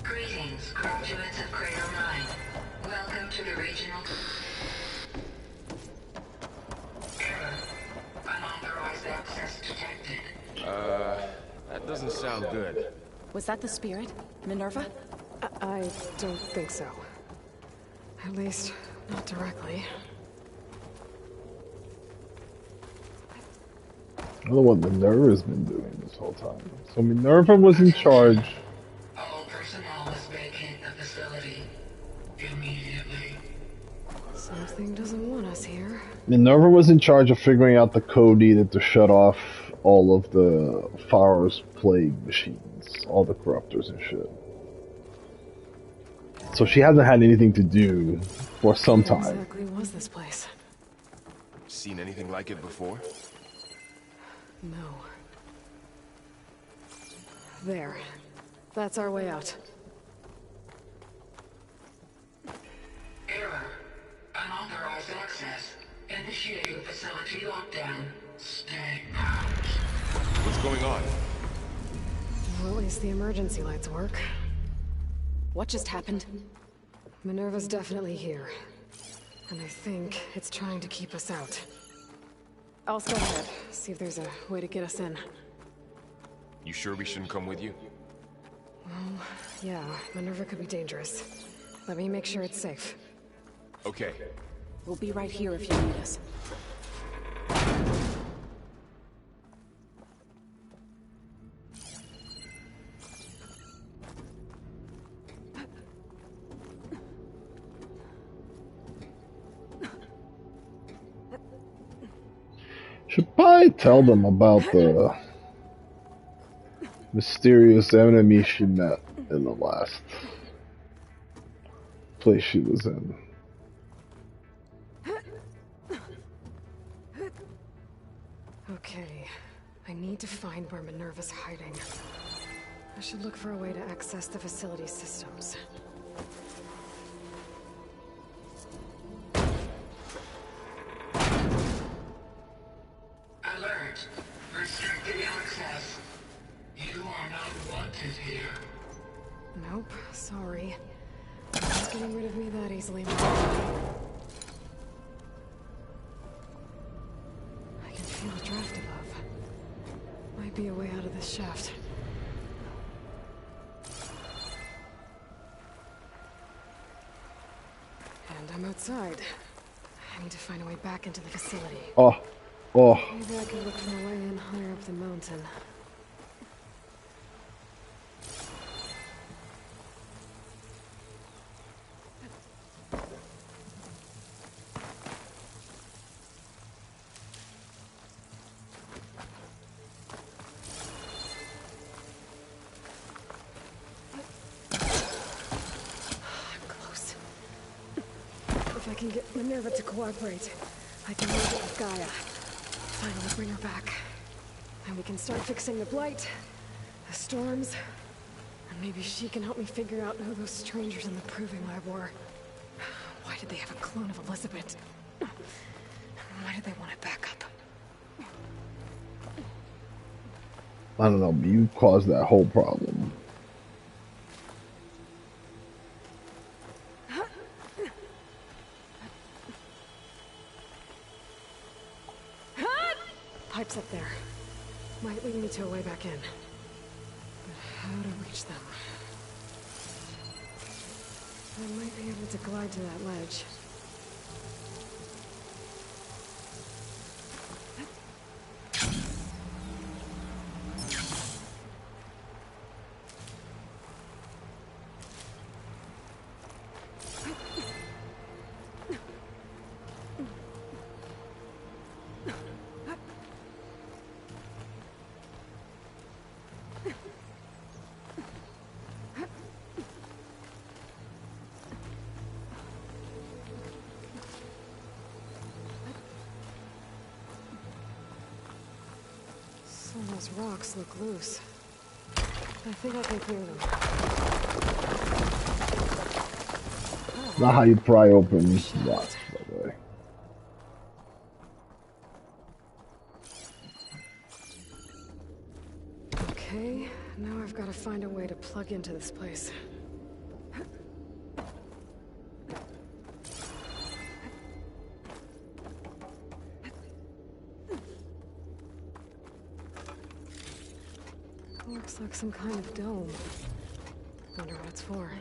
Greetings, graduates of Cradle 9. Welcome to the regional... Error. Unauthorized access detected. That doesn't sound good. Was that the spirit? Minerva? I don't think so. At least, not directly. I don't know what Minerva's been doing this whole time. So Minerva was in charge. All personnel must vacate the facility immediately. Something doesn't want us here. Minerva was in charge of figuring out the code needed to shut off all of the Pharaoh's plague machines, all the corruptors and shit. So she hasn't had anything to do for some time. What exactly was this place? Seen anything like it before? No. There. That's our way out. Error. Unauthorized access. Initiating facility lockdown. Stay out. What's going on? Well, at least the emergency lights work. What just happened? Minerva's definitely here. And I think it's trying to keep us out. I'll scout ahead, see if there's a way to get us in. You sure we shouldn't come with you? Well, yeah, Minerva could be dangerous. Let me make sure it's safe. Okay. We'll be right here if you need us. Should probably tell them about the mysterious enemy she met in the last place she was in. Okay, I need to find where Minerva's hiding. I should look for a way to access the facility systems. Alert. Restricted access. You are not wanted here. Nope, sorry. I'm not getting rid of me that easily. I can feel a draft above. Might be a way out of this shaft. And I'm outside. I need to find a way back into the facility. Oh. Maybe I can look for a way in higher up the mountain. Close. If I can get Minerva to cooperate, I can make it with Gaia. finally bring her back. And we can start fixing the blight, the storms, and maybe she can help me figure out who those strangers in the proving lab were. Why did they have a clone of Elizabeth? Why did they want it back up? I don't know, but you caused that whole problem. Pipes up there. Might lead me to a way back in. But how to reach them? I might be able to glide to that ledge. Some of those rocks look loose. I think I can clear them. Not how you pry open rocks, by the way. Okay, now I've got to find a way to plug into this place. Looks like some kind of dome. Wonder what it's for.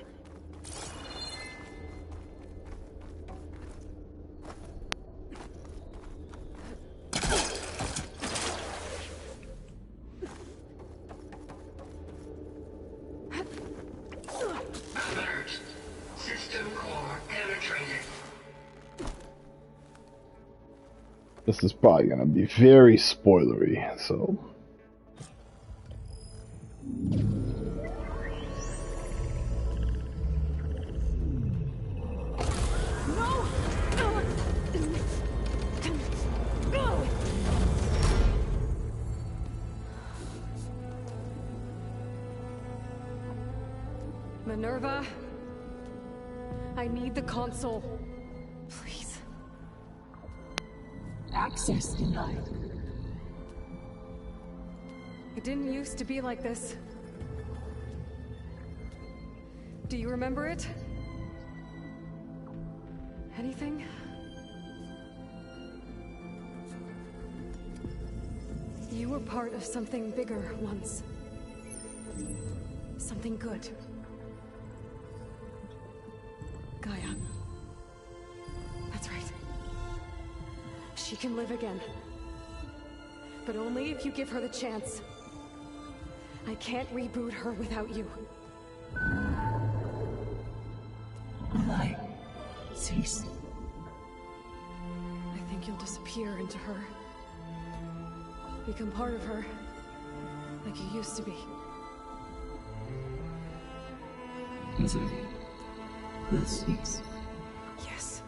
Alert. System core penetrated. This is probably gonna be very spoilery, so. Minerva, I need the console. Please. Access denied. It didn't used to be like this. Do you remember it? Anything? You were part of something bigger once. Something good. Gaia. That's right. She can live again. But only if you give her the chance. I can't reboot her without you. Light cease. I think you'll disappear into her. Become part of her. Like you used to be. Misery will cease. Yes.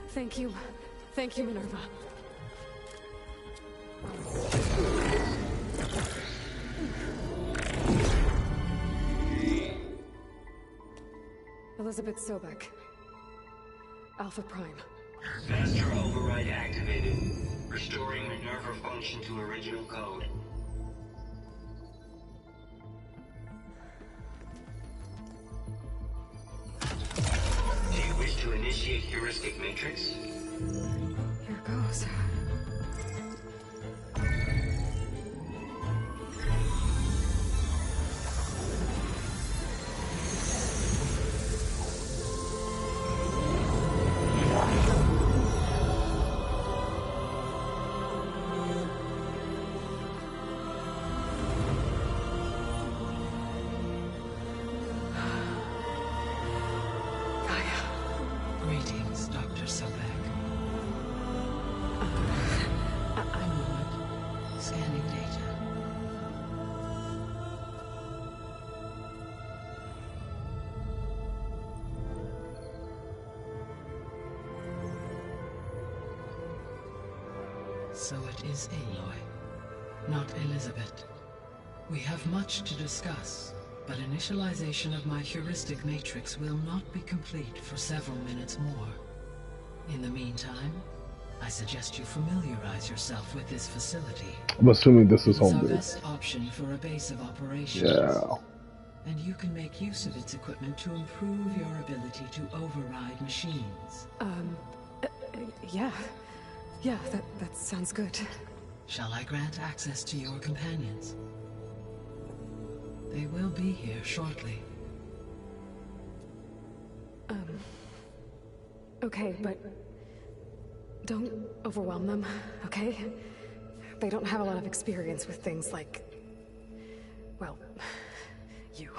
Thank you. Thank you, Minerva. Elizabeth Sobek. Alpha Prime. Master override activated. Restoring Minerva function to original code. Do you wish to initiate heuristic matrix? Here goes. Greetings, Dr. Sobek. So it is Aloy, not Elizabeth. We have much to discuss, but initialization of my heuristic matrix will not be complete for several minutes more. In the meantime, I suggest you familiarize yourself with this facility. I'm assuming this is home It's our base. best option for a base of operations. Yeah. And you can make use of its equipment to improve your ability to override machines. Yeah. Yeah, that sounds good. Shall I grant access to your companions? They will be here shortly. Okay, but don't overwhelm them, okay? They don't have a lot of experience with things like, well, you.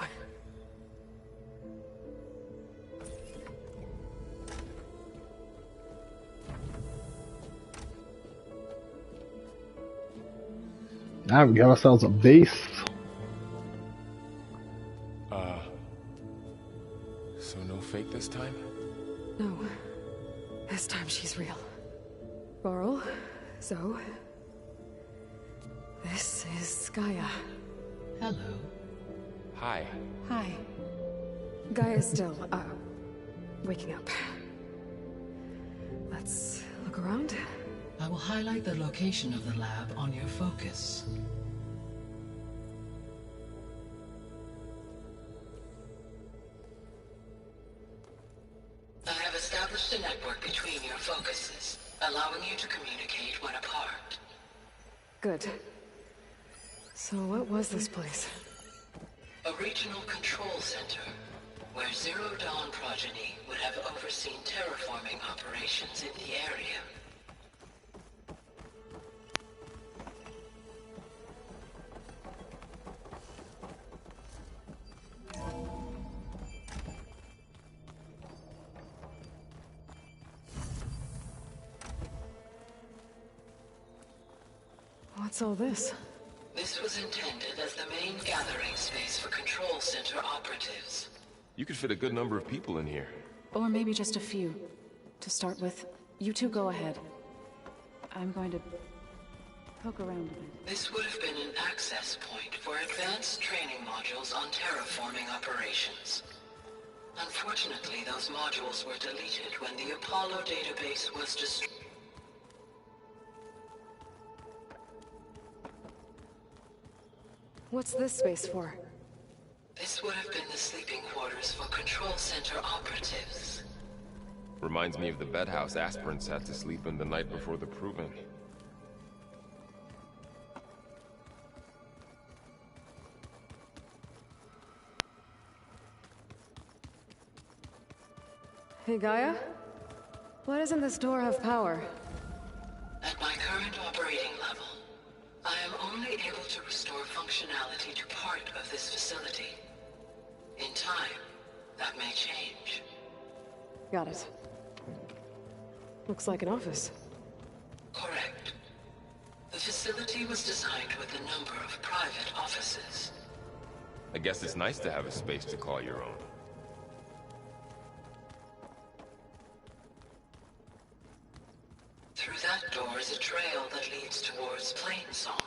Now we got ourselves a base. So no fake this time? No. This time she's real. Laurel, Zoe. This is Gaia. Hello. Hi. Hi. Gaia's still, waking up. Let's look around. I will highlight the location of the lab on your focus. I have established a network between your focuses, allowing you to communicate when apart. Good. So what was this place? A regional control center, where Zero Dawn progeny would have overseen terraforming operations in the area. What's all this? This was intended as the main gathering space for control center operatives. You could fit a good number of people in here. Or maybe just a few. To start with, you two go ahead. I'm going to poke around a bit. This would have been an access point for advanced training modules on terraforming operations. Unfortunately, those modules were deleted when the Apollo database was destroyed. What's this space for? This would have been the sleeping quarters for control center operatives. Reminds me of the bedhouse aspirants had to sleep in the night before the proving. Hey, Gaia? Why doesn't this door have power? At my current operating level, I am only able to restore functionality to part of this facility. In time, that may change. Got it. Looks like an office. Correct. The facility was designed with a number of private offices. I guess it's nice to have a space to call your own. Through that door is a trail that leads towards Plainsong.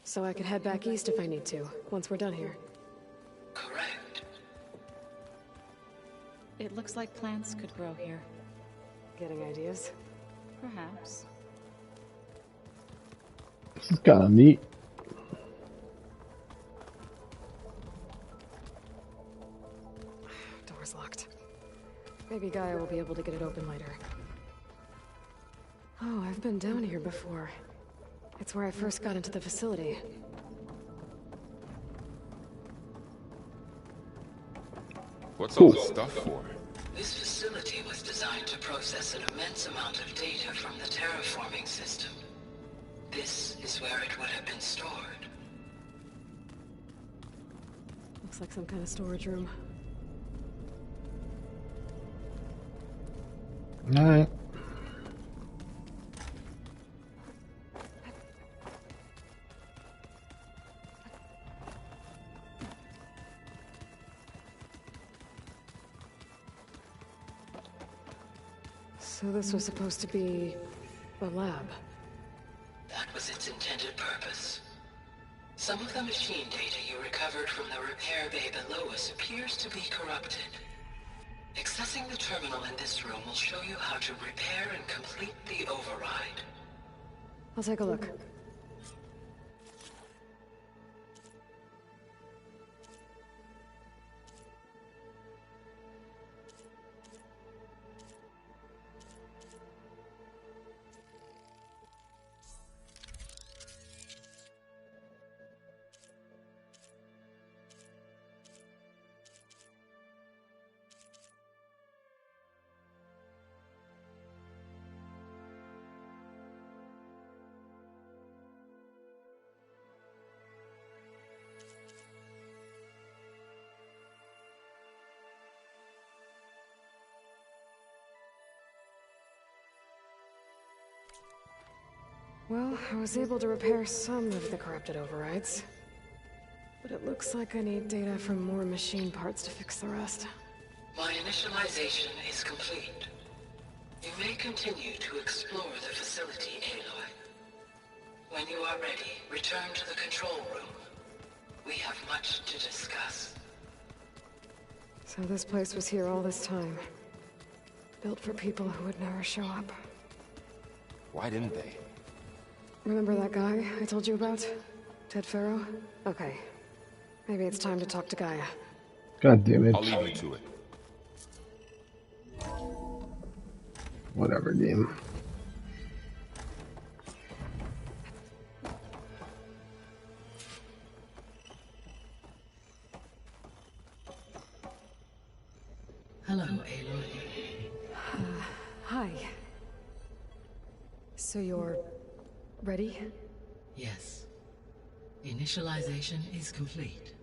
So I could head back east if I need to, once we're done here. Correct. It looks like plants could grow here. Getting ideas? Perhaps. This is kind of neat. Door's locked. Maybe Gaia will be able to get it open later. Oh, I've been down here before. It's where I first got into the facility. What's all this stuff for? This facility was designed to process an immense amount of data from the terraforming system. This is where it would have been stored. Looks like some kind of storage room. Alright. So this was supposed to be a lab. That was its intended purpose. Some of the machine data you recovered from the repair bay below us appears to be corrupted. Accessing the terminal in this room will show you how to repair and complete the override. I'll take a look. Well, I was able to repair some of the corrupted overrides. But it looks like I need data from more machine parts to fix the rest. My initialization is complete. You may continue to explore the facility, Aloy. When you are ready, return to the control room. We have much to discuss. So this place was here all this time. Built for people who would never show up. Why didn't they? Remember that guy I told you about? Ted Faro? Okay. Maybe it's time to talk to Gaia. God damn it. I'll leave you to it. Whatever, game. Hello, Aloy. Hi. So you're... ready? Yes. Initialization is complete.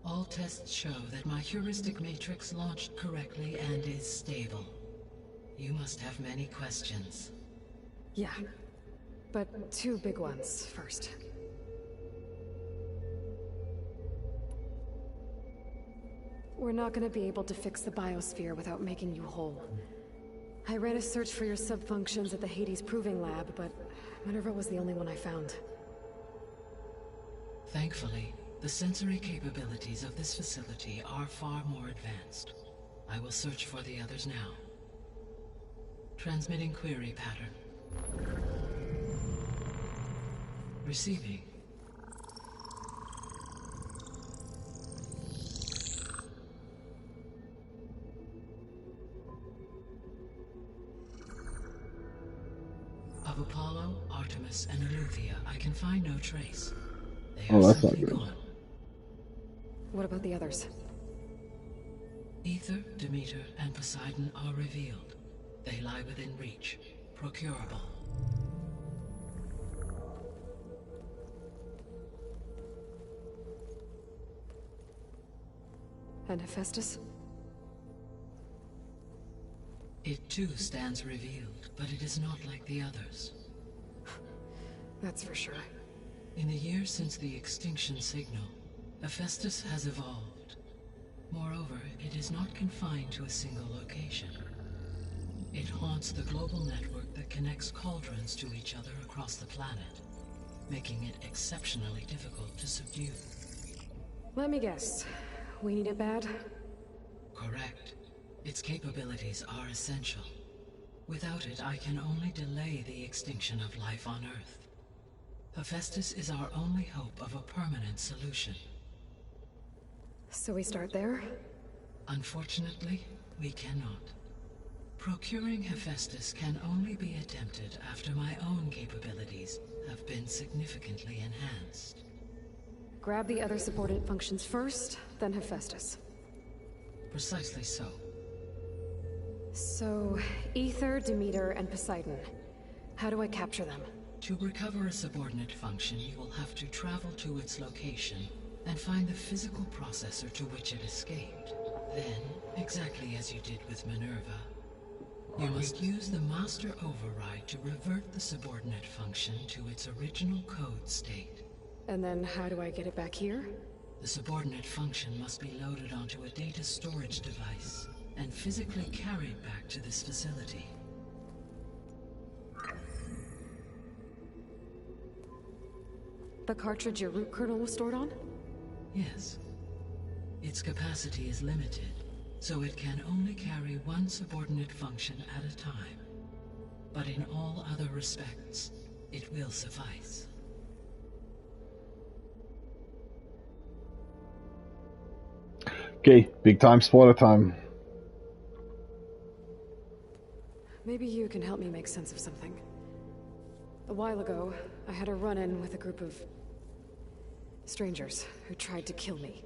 All tests show that my heuristic matrix launched correctly and is stable. You must have many questions. Yeah. But two big ones first. We're not gonna be able to fix the biosphere without making you whole. I ran a search for your subfunctions at the Hades Proving Lab, but Minerva was the only one I found. Thankfully, the sensory capabilities of this facility are far more advanced. I will search for the others now. Transmitting query pattern. Receiving. Of Apollo, Artemis, and Eleuthia, I can find no trace. They are That's not simply good. gone. What about the others? Aether, Demeter, and Poseidon are revealed. They lie within reach, procurable. And Hephaestus? It too stands revealed, but it is not like the others. That's for sure. In the years since the extinction signal, Hephaestus has evolved. Moreover, it is not confined to a single location. It haunts the global network that connects cauldrons to each other across the planet, making it exceptionally difficult to subdue. Let me guess. We need it bad? Correct. Its capabilities are essential. Without it, I can only delay the extinction of life on Earth. Hephaestus is our only hope of a permanent solution. So we start there? Unfortunately, we cannot. Procuring Hephaestus can only be attempted after my own capabilities have been significantly enhanced. Grab the other subordinate functions first, then Hephaestus. Precisely so. So, Aether, Demeter, and Poseidon. How do I capture them? To recover a subordinate function, you will have to travel to its location and find the physical processor to which it escaped. Then, exactly as you did with Minerva, you must use the master override to revert the subordinate function to its original code state. And then how do I get it back here? The subordinate function must be loaded onto a data storage device and physically carried back to this facility. The cartridge your root kernel was stored on? Yes. Its capacity is limited, so it can only carry one subordinate function at a time. But in all other respects, it will suffice. Okay, big time spoiler time. Maybe you can help me make sense of something. A while ago, I had a run-in with a group of strangers who tried to kill me.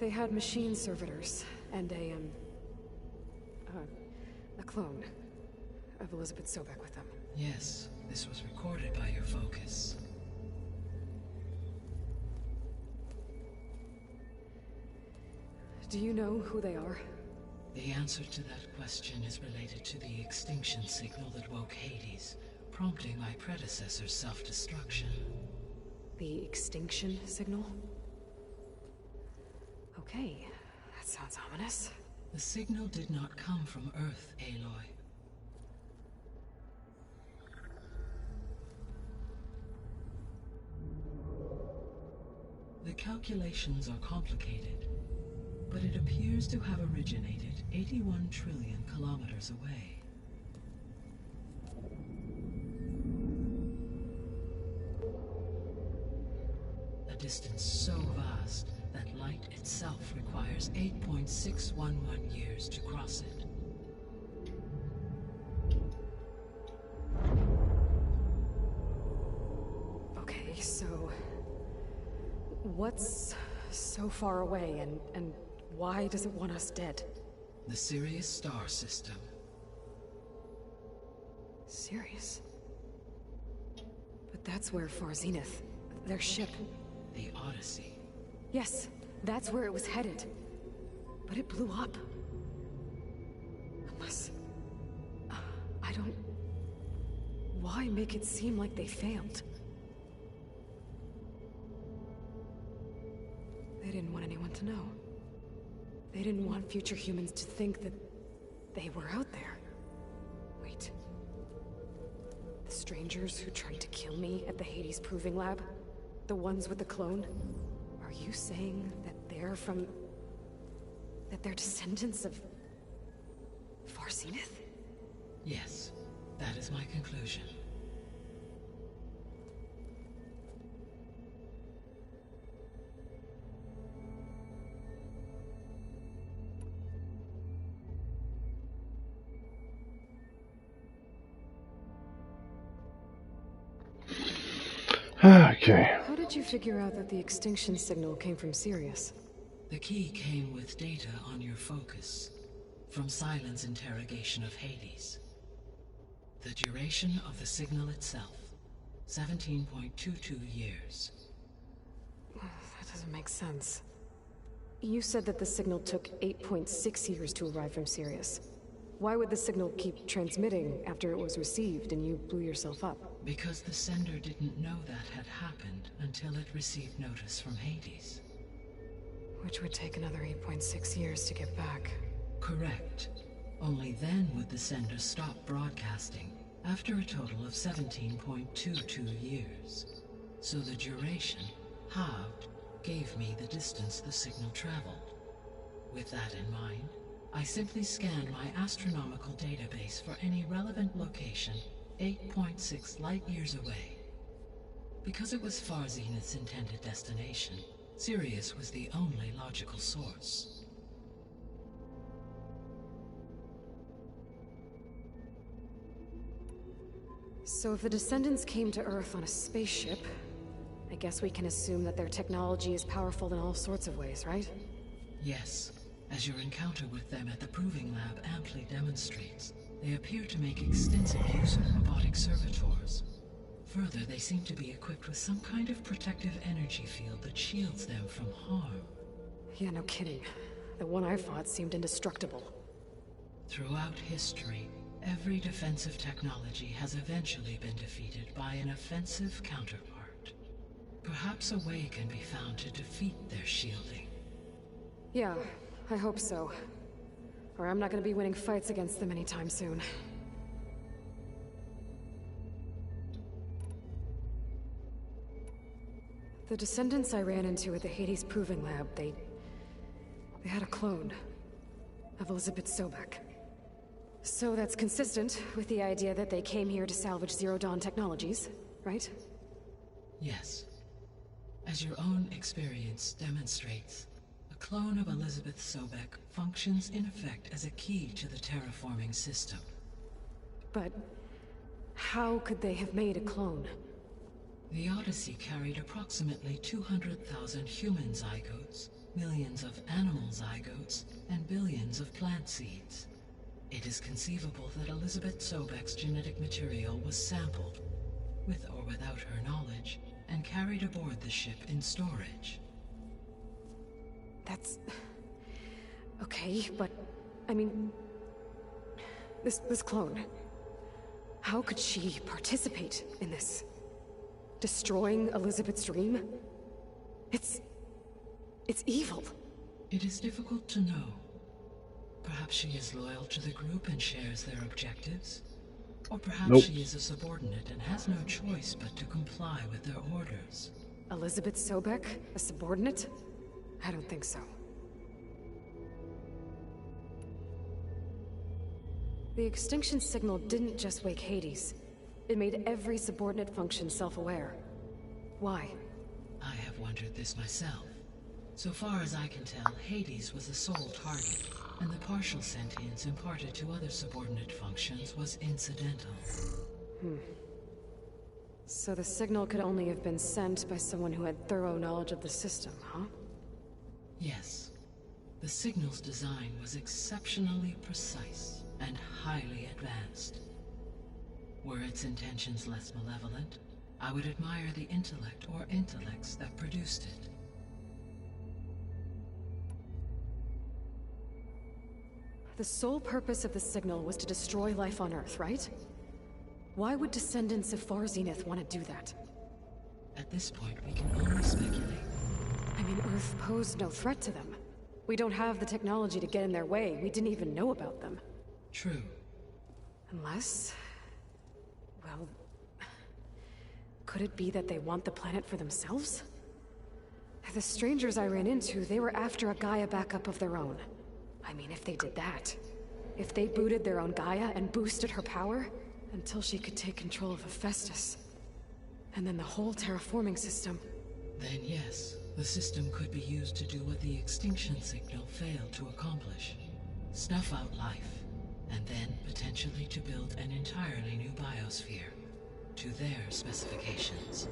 They had machine servitors and a clone of Elizabeth Sobek with them. Yes, this was recorded by your focus. Do you know who they are? The answer to that question is related to the extinction signal that woke Hades, prompting my predecessor's self-destruction. The extinction signal? Okay, that sounds ominous. The signal did not come from Earth, Aloy. The calculations are complicated, but it appears to have originated 81 trillion kilometers away. A distance so vast that light itself requires 8.611 years to cross it. Okay, so what's so far away and why does it want us dead? The Sirius star system. Sirius? But that's where Far Zenith, their ship... The Odyssey. Yes, that's where it was headed. But it blew up. Unless... I don't... Why make it seem like they failed? They didn't want anyone to know. They didn't want future humans to think that they were out there. Wait. The strangers who tried to kill me at the Hades Proving Lab? The ones with the clone? Are you saying that they're from... that they're descendants of... Far Zenith? Yes, that is my conclusion. Okay. How did you figure out that the extinction signal came from Sirius? The key came with data on your focus, from Sylens' interrogation of Hades. The duration of the signal itself, 17.22 years. That doesn't make sense. You said that the signal took 8.6 years to arrive from Sirius. Why would the signal keep transmitting after it was received and you blew yourself up? Because the sender didn't know that had happened until it received notice from Hades. Which would take another 8.6 years to get back. Correct. Only then would the sender stop broadcasting, after a total of 17.22 years. So the duration, halved, gave me the distance the signal traveled. With that in mind, I simply scanned my astronomical database for any relevant location 8.6 light-years away. Because it was Far Zenith's intended destination, Sirius was the only logical source. So if the Descendants came to Earth on a spaceship, I guess we can assume that their technology is powerful in all sorts of ways, right? Yes. As your encounter with them at the Proving Lab amply demonstrates, they appear to make extensive use of robotic servitors. Further, they seem to be equipped with some kind of protective energy field that shields them from harm. Yeah, no kidding. The one I fought seemed indestructible. Throughout history, every defensive technology has eventually been defeated by an offensive counterpart. Perhaps a way can be found to defeat their shielding. Yeah. I hope so. Or I'm not gonna be winning fights against them anytime soon. The descendants I ran into at the Hades Proving Lab, they had a clone of Elizabeth Sobek. So that's consistent with the idea that they came here to salvage Zero Dawn technologies, right? Yes. As your own experience demonstrates, a clone of Elizabeth Sobek functions in effect as a key to the terraforming system. But how could they have made a clone? The Odyssey carried approximately 200,000 human zygotes, millions of animal zygotes, and billions of plant seeds. It is conceivable that Elizabeth Sobek's genetic material was sampled, with or without her knowledge, and carried aboard the ship in storage. That's... okay, but... I mean... This clone... How could she participate in this? Destroying Elizabeth's dream? It's evil. It is difficult to know. Perhaps she is loyal to the group and shares their objectives. Or perhaps she is a subordinate and has no choice but to comply with their orders. Elizabeth Sobek? A subordinate? I don't think so. The extinction signal didn't just wake Hades. It made every subordinate function self-aware. Why? I have wondered this myself. So far as I can tell, Hades was the sole target, and the partial sentience imparted to other subordinate functions was incidental. So the signal could only have been sent by someone who had thorough knowledge of the system, huh? Yes. The signal's design was exceptionally precise and highly advanced. Were its intentions less malevolent, I would admire the intellect or intellects that produced it. The sole purpose of the signal was to destroy life on Earth, right? Why would descendants of Far Zenith want to do that? At this point, we can only speculate. I mean, Earth posed no threat to them. We don't have the technology to get in their way. We didn't even know about them. True. Unless... well... could it be that they want the planet for themselves? The strangers I ran into, they were after a Gaia backup of their own. I mean, if they did that... if they booted their own Gaia and boosted her power... until she could take control of Hephaestus. And then the whole terraforming system... Then yes, the system could be used to do what the extinction signal failed to accomplish. Snuff out life, and then potentially to build an entirely new biosphere. To their specifications.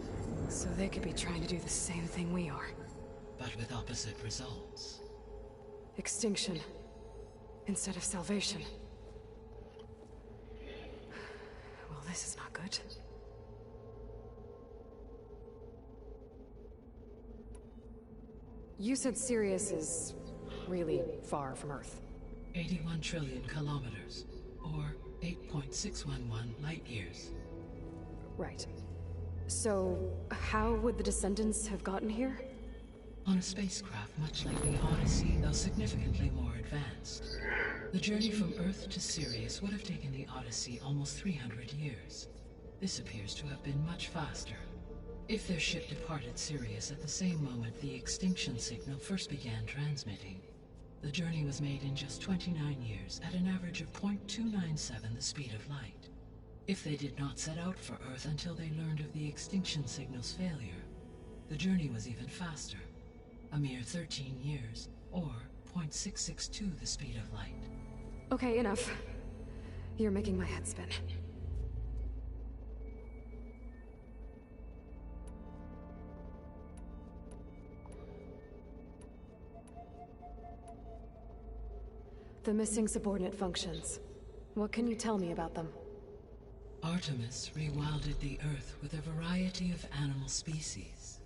So they could be trying to do the same thing we are. But with opposite results. Extinction. Instead of salvation. Well, this is not good. You said Sirius is really far from Earth. 81 trillion kilometers, or 8.611 light-years. Right. So, how would the descendants have gotten here? On a spacecraft much like the Odyssey, though significantly more advanced. The journey from Earth to Sirius would have taken the Odyssey almost 300 years. This appears to have been much faster. If their ship departed Sirius at the same moment the extinction signal first began transmitting, the journey was made in just 29 years at an average of 0.297 the speed of light. If they did not set out for Earth until they learned of the extinction signal's failure, the journey was even faster, a mere 13 years, or 0.662 the speed of light. Okay, enough. You're making my head spin. The missing subordinate functions. What can you tell me about them? Artemis rewilded the Earth with a variety of animal species.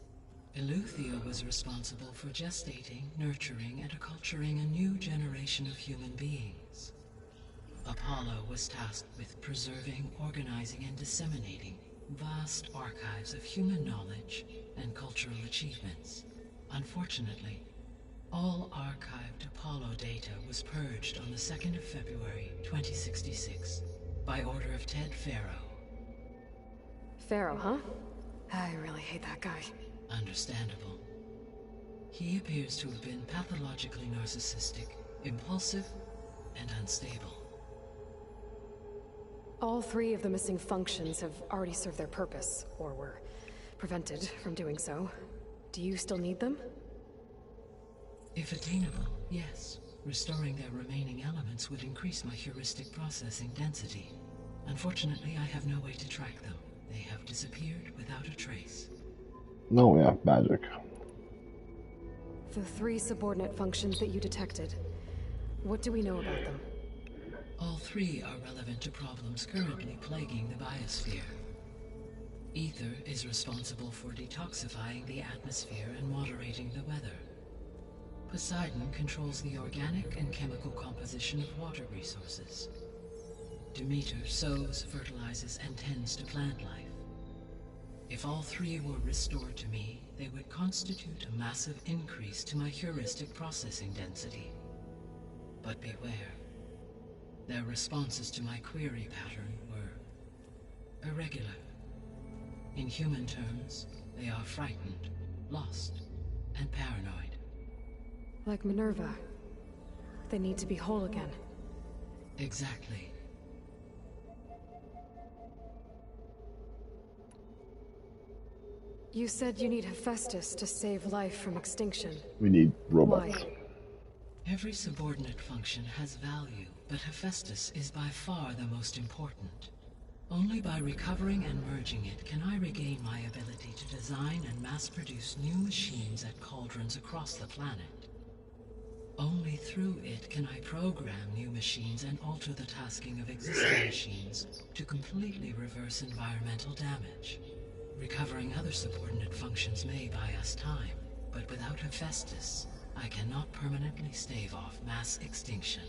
Eleuthia was responsible for gestating, nurturing, and acculturating a new generation of human beings. Apollo was tasked with preserving, organizing, and disseminating vast archives of human knowledge and cultural achievements. Unfortunately, all archived Apollo data was purged on the 2nd of February, 2066, by order of Ted Faro. Faro, huh? I really hate that guy. Understandable. He appears to have been pathologically narcissistic, impulsive, and unstable. All three of the missing functions have already served their purpose, or were prevented from doing so. Do you still need them? If attainable, yes. Restoring their remaining elements would increase my heuristic processing density. Unfortunately, I have no way to track them. They have disappeared without a trace. No, yeah, magic. The three subordinate functions that you detected, what do we know about them? All three are relevant to problems currently plaguing the biosphere. Ether is responsible for detoxifying the atmosphere and moderating the weather. Poseidon controls the organic and chemical composition of water resources. Demeter sows, fertilizes, and tends to plant life. If all three were restored to me, they would constitute a massive increase to my heuristic processing density. But beware. Their responses to my query pattern were irregular. In human terms, they are frightened, lost, and paranoid. Like Minerva. They need to be whole again. Exactly. You said you need Hephaestus to save life from extinction. We need robots. Why? Every subordinate function has value, but Hephaestus is by far the most important. Only by recovering and merging it can I regain my ability to design and mass-produce new machines at cauldrons across the planet. Only through it can I program new machines and alter the tasking of existing machines to completely reverse environmental damage. Recovering other subordinate functions may buy us time, but without Hephaestus, I cannot permanently stave off mass extinction.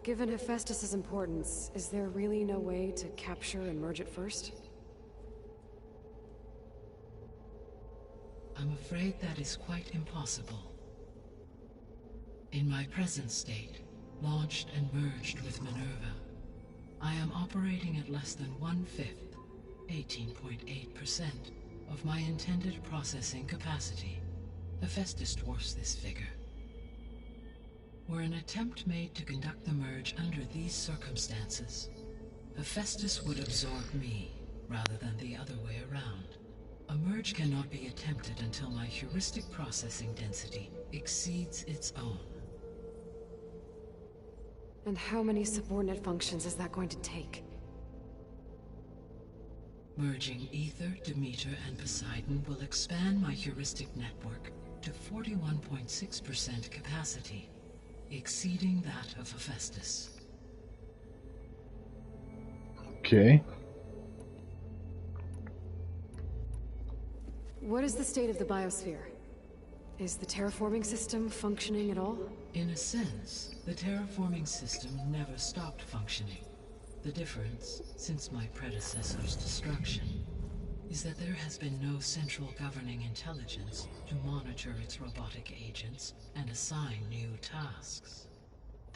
Given Hephaestus's importance, is there really no way to capture and merge it first? I'm afraid that is quite impossible. In my present state, launched and merged with Minerva, I am operating at less than 1/5, 18.8%, of my intended processing capacity. Hephaestus dwarfs this figure. Were an attempt made to conduct the merge under these circumstances, Hephaestus would absorb me, rather than the other way around. A merge cannot be attempted until my heuristic processing density exceeds its own. And how many subordinate functions is that going to take? Merging Ether, Demeter, and Poseidon will expand my heuristic network to 41.6% capacity, exceeding that of Hephaestus. Okay. What is the state of the biosphere? Is the terraforming system functioning at all? In a sense, the terraforming system never stopped functioning. The difference, since my predecessor's destruction, is that there has been no central governing intelligence to monitor its robotic agents and assign new tasks.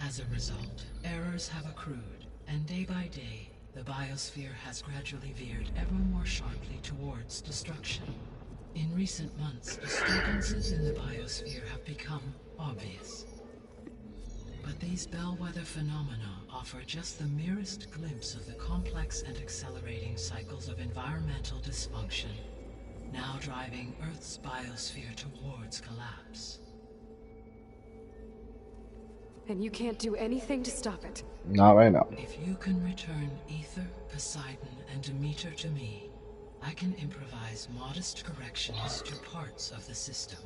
As a result, errors have accrued, and day by day, the biosphere has gradually veered ever more sharply towards destruction. In recent months, disturbances in the biosphere have become obvious. But these bellwether phenomena offer just the merest glimpse of the complex and accelerating cycles of environmental dysfunction, now driving Earth's biosphere towards collapse. And you can't do anything to stop it? Not right now. If you can return Ether, Poseidon, and Demeter to me, I can improvise modest corrections to parts of the system.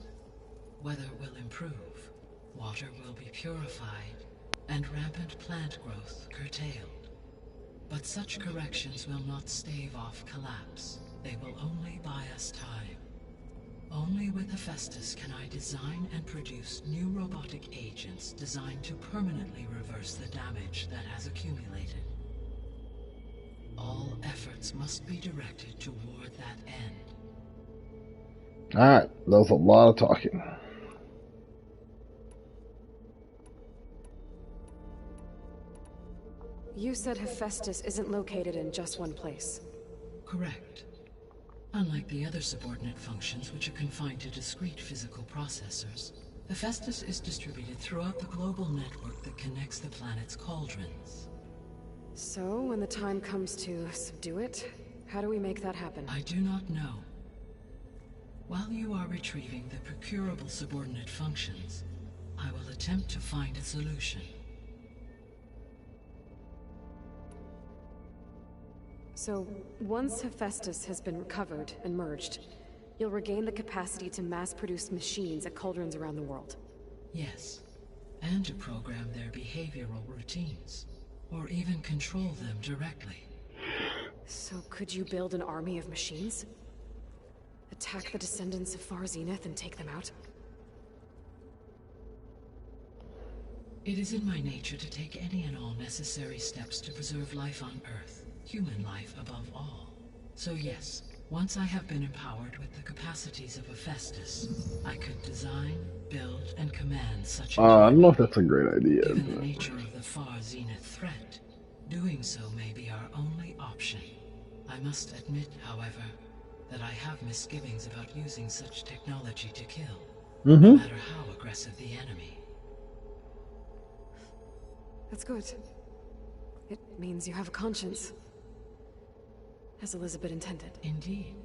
Weather will improve, water will be purified, and rampant plant growth curtailed. But such corrections will not stave off collapse. They will only buy us time. Only with Hephaestus can I design and produce new robotic agents designed to permanently reverse the damage that has accumulated. All efforts must be directed toward that end. Alright, that was a lot of talking. You said Hephaestus isn't located in just one place. Correct. Unlike the other subordinate functions, which are confined to discrete physical processors, Hephaestus is distributed throughout the global network that connects the planet's cauldrons. So, when the time comes to subdue it, how do we make that happen? I do not know. While you are retrieving the procurable subordinate functions, I will attempt to find a solution. So, once Hephaestus has been recovered and merged, you'll regain the capacity to mass-produce machines at cauldrons around the world. Yes, and to program their behavioral routines, or even control them directly. So could you build an army of machines? Attack the descendants of Far Zenith and take them out? It is in my nature to take any and all necessary steps to preserve life on Earth, human life above all. So yes, once I have been empowered with the capacities of Hephaestus, I could design, build, and command such I don't know if that's a great idea. Given the nature of the Far Zenith threat, doing so may be our only option. I must admit, however, that I have misgivings about using such technology to kill, no matter how aggressive the enemy. That's good. It means you have a conscience. As Elizabeth intended. Indeed.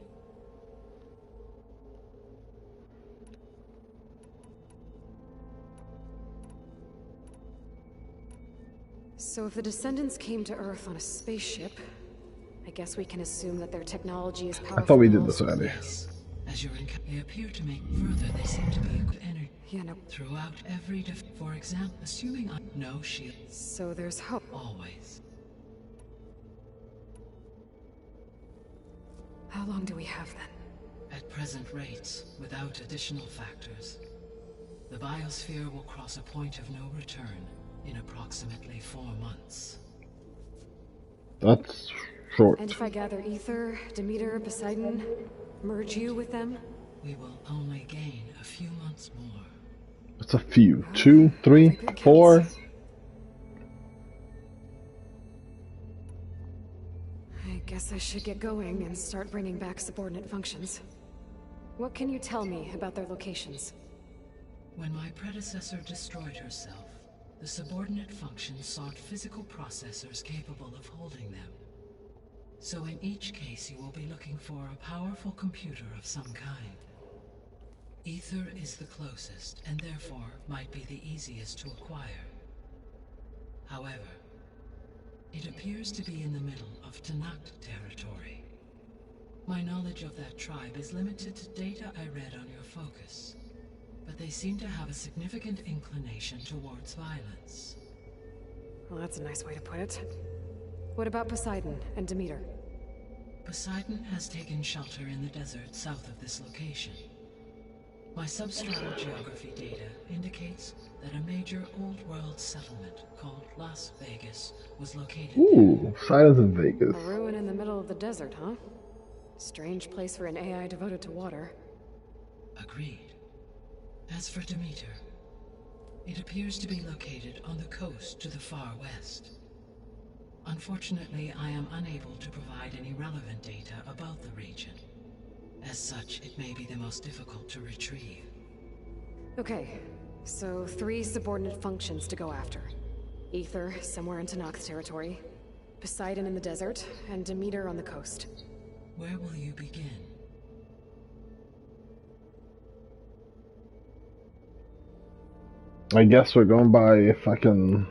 So if the descendants came to Earth on a spaceship, I guess we can assume that their technology is powerful. I thought we did this already. Yes. As they appear to make further, they seem to be a energy. Yeah, no. Throughout every for example, assuming I no shield. So there's hope. Always. How long do we have then? At present rates, without additional factors, the biosphere will cross a point of no return in approximately 4 months. That's short. And if I gather Ether, Demeter, Poseidon, merge you with them? We will only gain a few months more. It's a few. 2, 3, 4. I guess I should get going and start bringing back subordinate functions. What can you tell me about their locations? When my predecessor destroyed herself, the subordinate functions sought physical processors capable of holding them. So in each case you will be looking for a powerful computer of some kind. Ether is the closest, and therefore might be the easiest to acquire. However, it appears to be in the middle of Tenakth territory. My knowledge of that tribe is limited to data I read on your focus, but they seem to have a significant inclination towards violence. Well, that's a nice way to put it. What about Poseidon and Demeter? Poseidon has taken shelter in the desert south of this location. My substratal geography data indicates that a major old-world settlement called Las Vegas was located Ooh, Poseidon's in Vegas. A ruin in the middle of the desert, huh? Strange place for an AI devoted to water. Agreed. As for Demeter, it appears to be located on the coast to the far west. Unfortunately, I am unable to provide any relevant data about the region. As such, it may be the most difficult to retrieve. Okay, so 3 subordinate functions to go after. Ether, somewhere in Tenakth territory. Poseidon in the desert, and Demeter on the coast. Where will you begin? I guess we're going by if I can...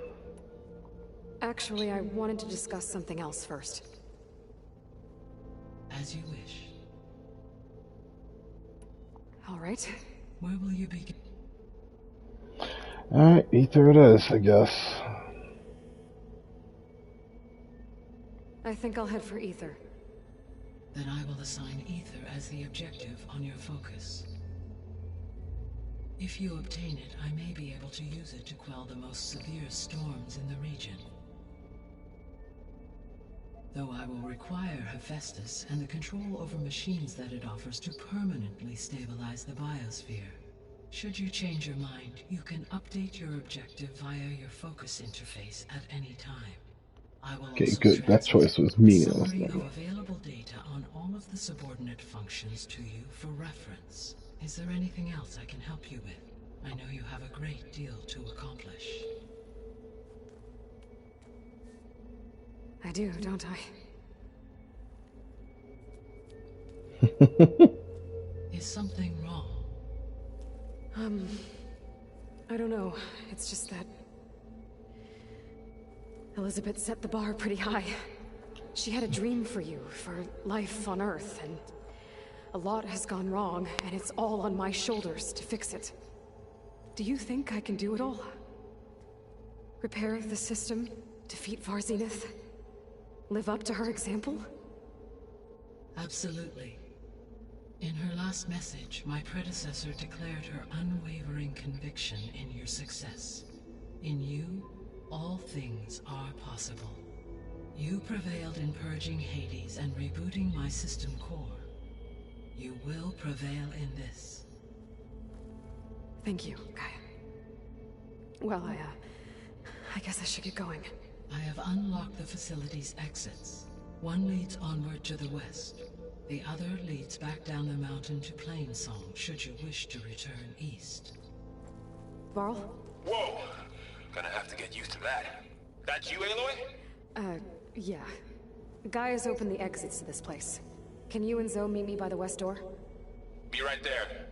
Actually, I wanted to discuss something else first. As you wish. All right. Where will you begin? Alright, Ether it is, I guess. I think I'll head for Ether. Then I will assign Ether as the objective on your focus. If you obtain it, I may be able to use it to quell the most severe storms in the region. Though I will require Hephaestus and the control over machines that it offers to permanently stabilize the biosphere. Should you change your mind, you can update your objective via your focus interface at any time. I will Okay, also good. That choice was meaningless summary then. of available data on all of the subordinate functions to you for reference. Is there anything else I can help you with? I know you have a great deal to accomplish. I do, don't I? Is something wrong? I don't know. It's just that Elizabeth set the bar pretty high. She had a dream for you, for life on Earth, and a lot has gone wrong, and it's all on my shoulders to fix it. Do you think I can do it all? Repair the system, defeat Var Zenith, live up to her example? Absolutely. In her last message, my predecessor declared her unwavering conviction in your success. In you, all things are possible. You prevailed in purging Hades and rebooting my system core. You will prevail in this. Thank you, Gaia. Well, I guess I should get going. I have unlocked the facility's exits. One leads onward to the west. The other leads back down the mountain to Plainsong, should you wish to return east. Varl? Whoa! Gonna have to get used to that. That's you, Aloy? Yeah. Gaia's opened the exits to this place. Can you and Zoe meet me by the west door? Be right there.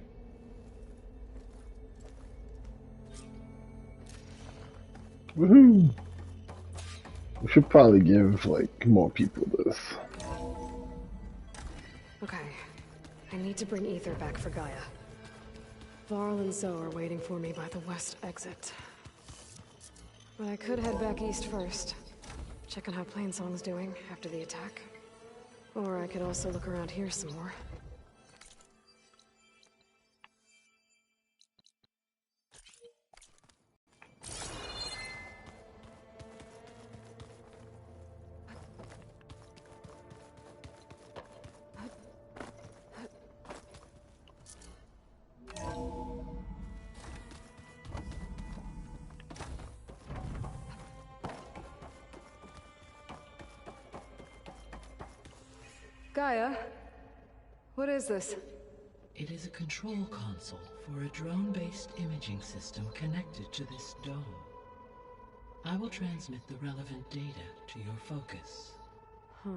Woohoo! We should probably give, like, more people this. Okay. I need to bring Ether back for Gaia. Varl and Zoe are waiting for me by the west exit. But I could head back east first. Check on how Plainsong's doing after the attack. Or I could also look around here some more. Gaia? What is this? It is a control console for a drone-based imaging system connected to this dome. I will transmit the relevant data to your focus. Huh.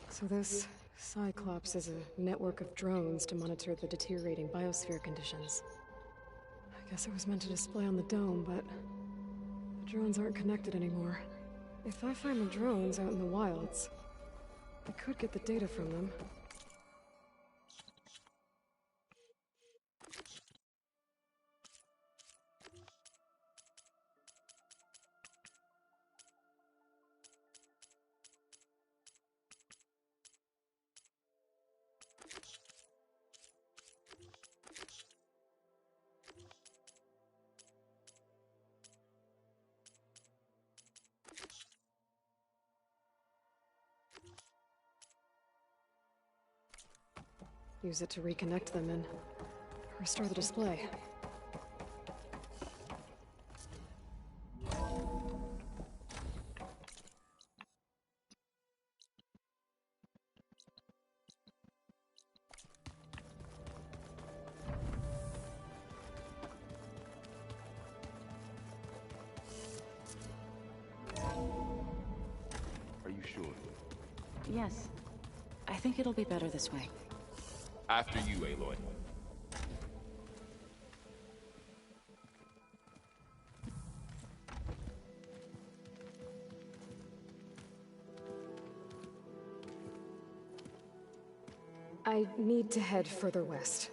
So this Cyclops is a network of drones to monitor the deteriorating biosphere conditions. I guess it was meant to display on the dome, but the drones aren't connected anymore. If I find the drones out in the wilds, I could get the data from them. Use it to reconnect them and restore the display. Are you sure? Yes. I think it'll be better this way. After you, Aloy. I need to head further west.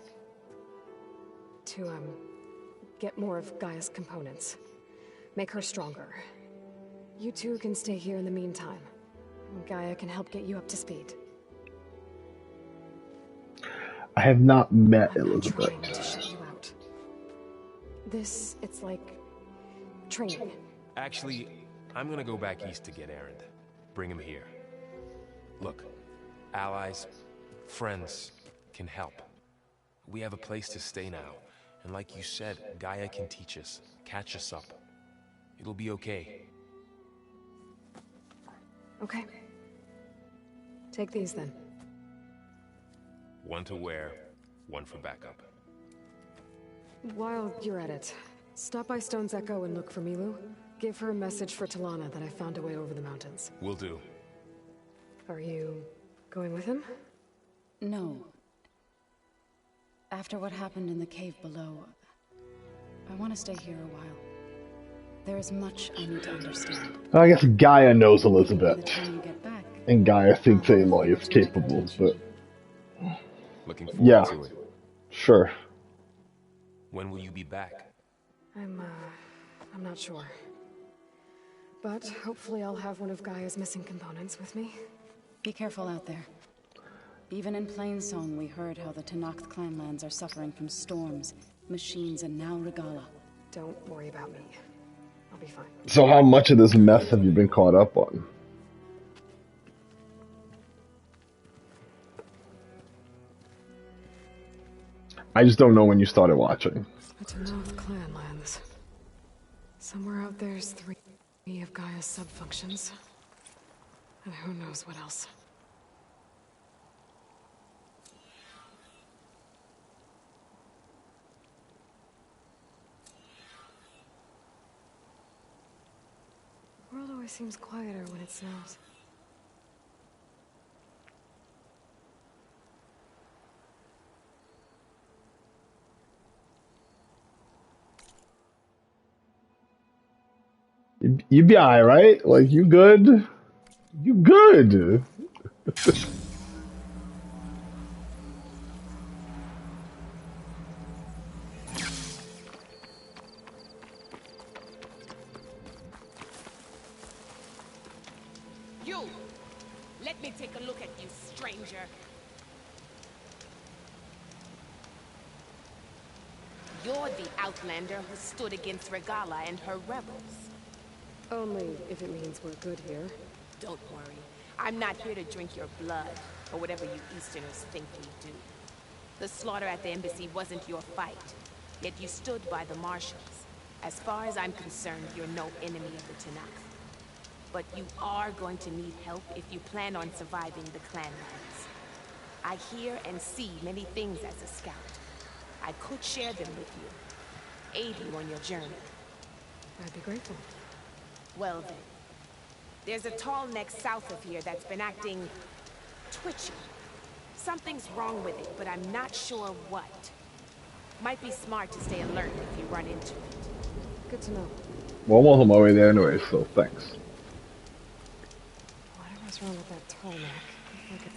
To, get more of Gaia's components. Make her stronger. You two can stay here in the meantime. Gaia can help get you up to speed. I have not met I'm not Elizabeth. trying to shut you out. It's like training. Actually, I'm gonna go back east to get Erend. Bring him here. Look, allies, friends can help. We have a place to stay now. And like you said, Gaia can teach us, catch us up. It'll be okay. Okay. Take these then. One to wear, one for backup. While you're at it, stop by Stone's Echo and look for Milu. Give her a message for Talana that I found a way over the mountains. Will do. Are you going with him? No. After what happened in the cave below, I want to stay here a while. There is much I need to understand. I guess Gaia knows Elizabeth. By the time you get back, And Gaia thinks Aloy is capable, but... Looking forward yeah, to it. sure. When will you be back? I'm not sure. But hopefully I'll have one of Gaia's missing components with me. be careful out there. Even in Plainsong, we heard how the Tenakth clanlands are suffering from storms, machines, and now Regalla. Don't worry about me. I'll be fine. So how much of this mess have you been caught up on? I just don't know when you started watching. The Tenakth clanlands. Somewhere out there's 3 of Gaia's sub-functions. And who knows what else. The world always seems quieter when it snows. You be alright? Like, you good? You good? You! Let me take a look at you, stranger. You're the Outlander who stood against Regalla and her rebels. Only if it means we're good here. Don't worry. I'm not here to drink your blood, or whatever you Easterners think we do. The slaughter at the embassy wasn't your fight, yet you stood by the Marshals. As far as I'm concerned, you're no enemy of the Tenakth. But you are going to need help if you plan on surviving the clanlands. I hear and see many things as a scout. I could share them with you, aid you on your journey. I'd be grateful. Well then, there's a tall neck south of here that's been acting twitchy. Something's wrong with it, but I'm not sure what. Might be smart to stay alert if you run into it. Good to know. Well, I'm on my way there anyway, so thanks. Whatever's wrong with that tall neck. I could...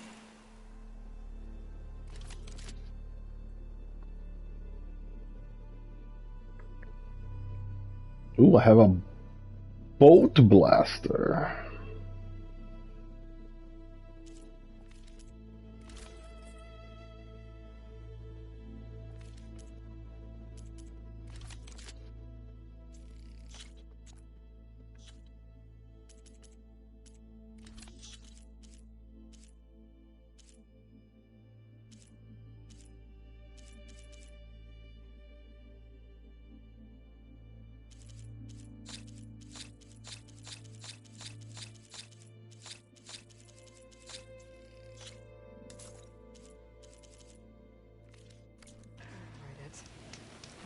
Ooh, I have a bolt blaster.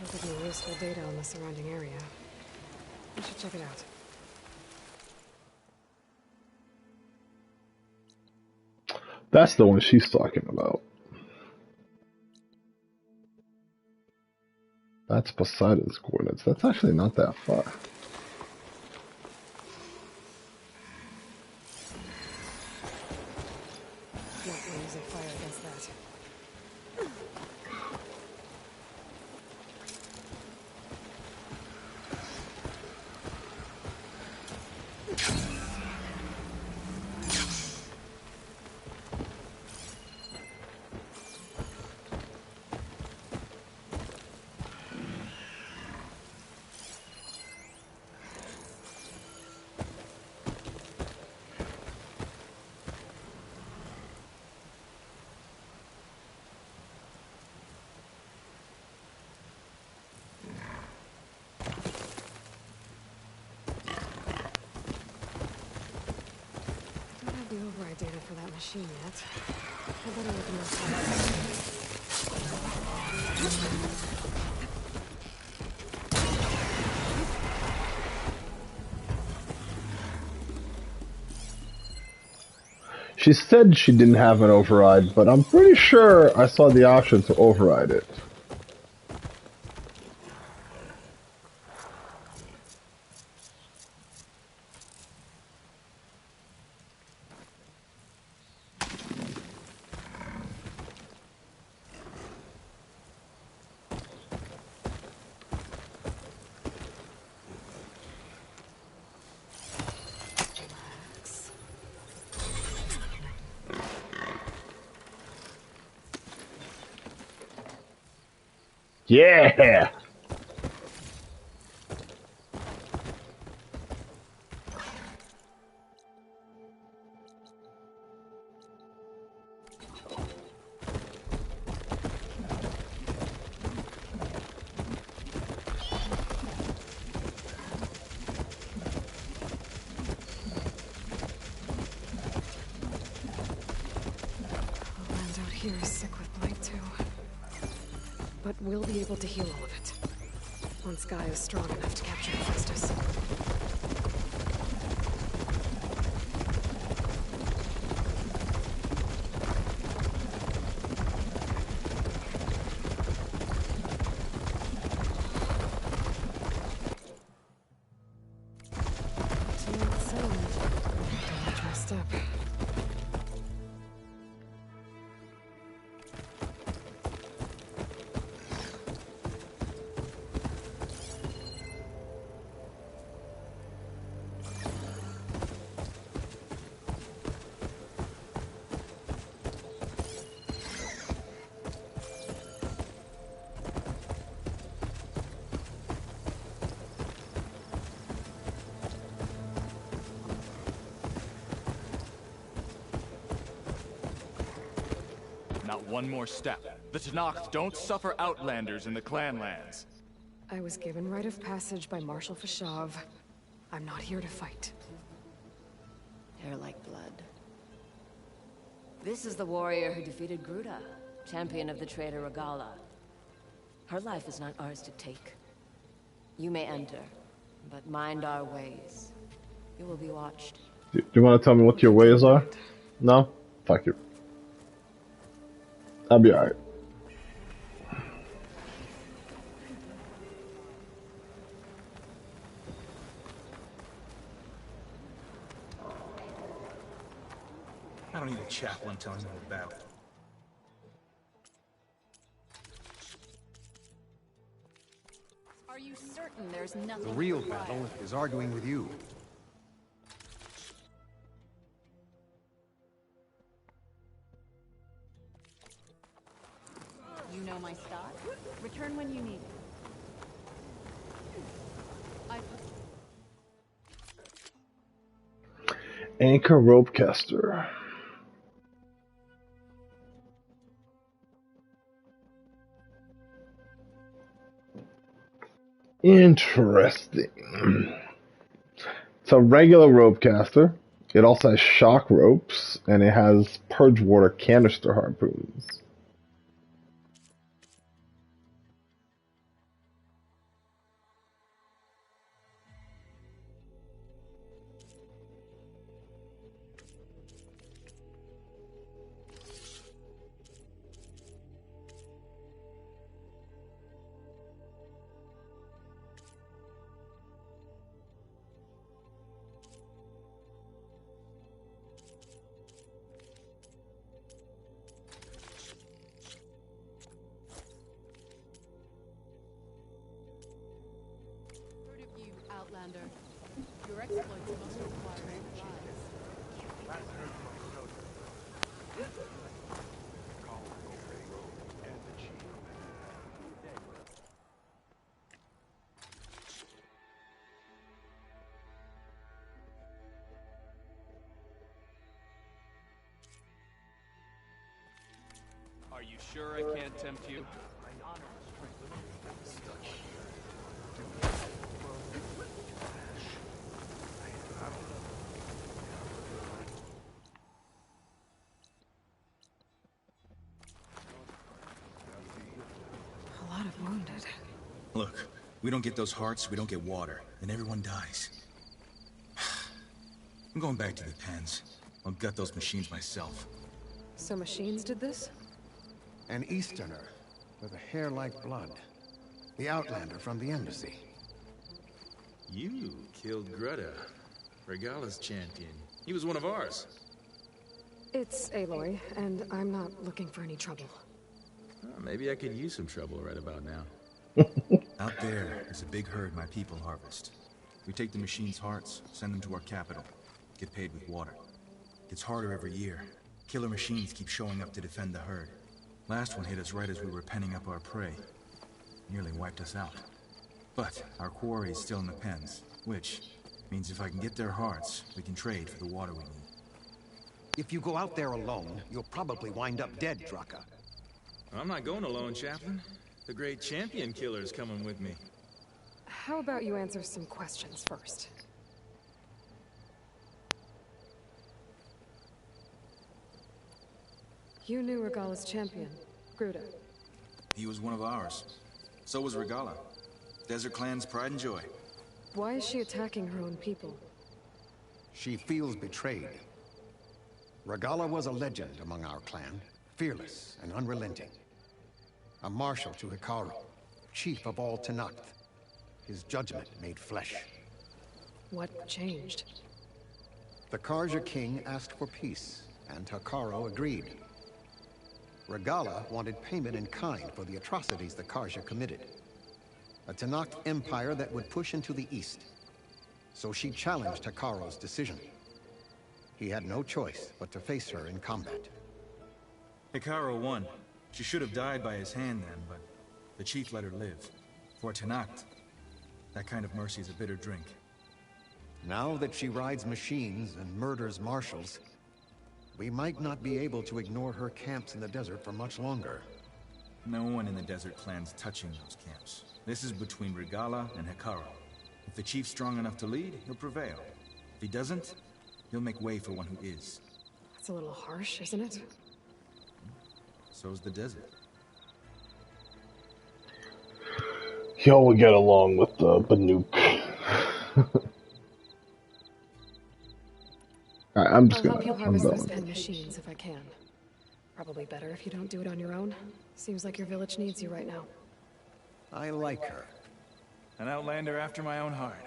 It'll give me useful data on the surrounding area. I should check it out. That's the one she's talking about. That's Poseidon's coordinates. That's actually not that far. Not using fire against that. machine yet. I better open those files. She said she didn't have an override, but I'm pretty sure I saw the option to override it. Yeah! Land out here is sick with blight too. But we'll be able to heal all of it. Once Gaia is strong enough to capture Hephaestus. Smooth sound. Don't watch my step. Not one more step. The Tenakth don't suffer outlanders in the Clanlands. I was given rite of passage by Marshal Fashav. I'm not here to fight. Hair like blood. This is the warrior who defeated Gruta, champion of the traitor Regala. Her life is not ours to take. You may enter, but mind our ways. You will be watched. Do you want to tell me what your ways are? No? Fuck you. I'll be alright. I don't need a chaplain telling me about it. Are you certain there's nothing? The real battle is arguing with you. You know my stock. Return when you need it. Anchor Ropecaster. Interesting. It's a regular ropecaster. It also has shock ropes, and it has purge water canister harpoons. Outlander. Your exploits must require supplies. Are you sure I can't tempt you? Look, we don't get those hearts, we don't get water, and everyone dies. I'm going back to the pens. I'll gut those machines myself. So machines did this? An Easterner with a hair like blood. The Outlander from the embassy. You killed Greta, Regala's champion. He was one of ours. It's Aloy, and I'm not looking for any trouble. Maybe I could use some trouble right about now. Out there is a big herd my people harvest. We take the machines' hearts, send them to our capital, get paid with water. Gets harder every year. Killer machines keep showing up to defend the herd. Last one hit us right as we were penning up our prey. Nearly wiped us out. But our quarry is still in the pens, which means if I can get their hearts, we can trade for the water we need. If you go out there alone, you'll probably wind up dead, Draka. I'm not going alone, Chaplain. The great champion killer's coming with me. How about you answer some questions first? You knew Regala's champion, Gruta. He was one of ours. So was Regala. Desert Clan's pride and joy. Why is she attacking her own people? She feels betrayed. Regala was a legend among our clan, fearless and unrelenting. A marshal to Hekarro, chief of all Tenakth. His judgment made flesh. What changed? The Carja king asked for peace, and Hekarro agreed. Regala wanted payment in kind for the atrocities the Carja committed. A Tenakth empire that would push into the east. So she challenged Hekarro's decision. He had no choice but to face her in combat. Hekarro won. She should have died by his hand then, but the chief let her live. For Tenakth, that kind of mercy is a bitter drink. Now that she rides machines and murders marshals, we might not be able to ignore her camps in the desert for much longer. No one in the Desert Clan's touching those camps. This is between Regala and Hekarro. If the chief's strong enough to lead, he'll prevail. If he doesn't, he'll make way for one who is. That's a little harsh, isn't it? So's the desert. Y'all will get along with the Banuk. I'm just I'll gonna. help you I'm harvest those done. pen machines if I can. Probably better if you don't do it on your own. Seems like your village needs you right now. I like her. An Outlander after my own heart.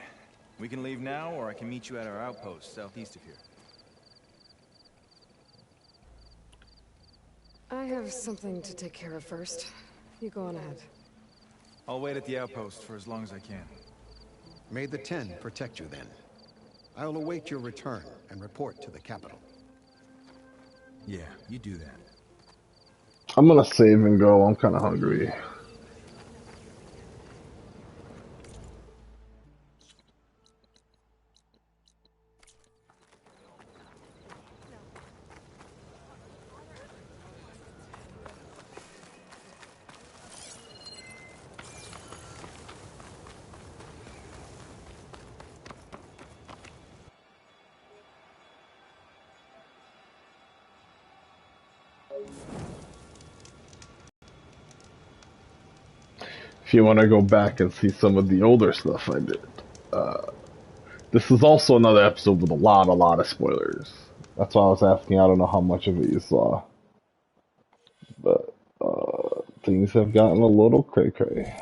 We can leave now, or I can meet you at our outpost southeast of here. I have something to take care of first. You go on ahead. I'll wait at the outpost for as long as I can. May the Ten protect you then. I'll await your return and report to the capital. Yeah, you do that. I'm gonna save and go. I'm kind of hungry. If you want to go back and see some of the older stuff I did. This is also another episode with a lot of spoilers. That's why I was asking. I don't know how much of it you saw. But things have gotten a little cray-cray.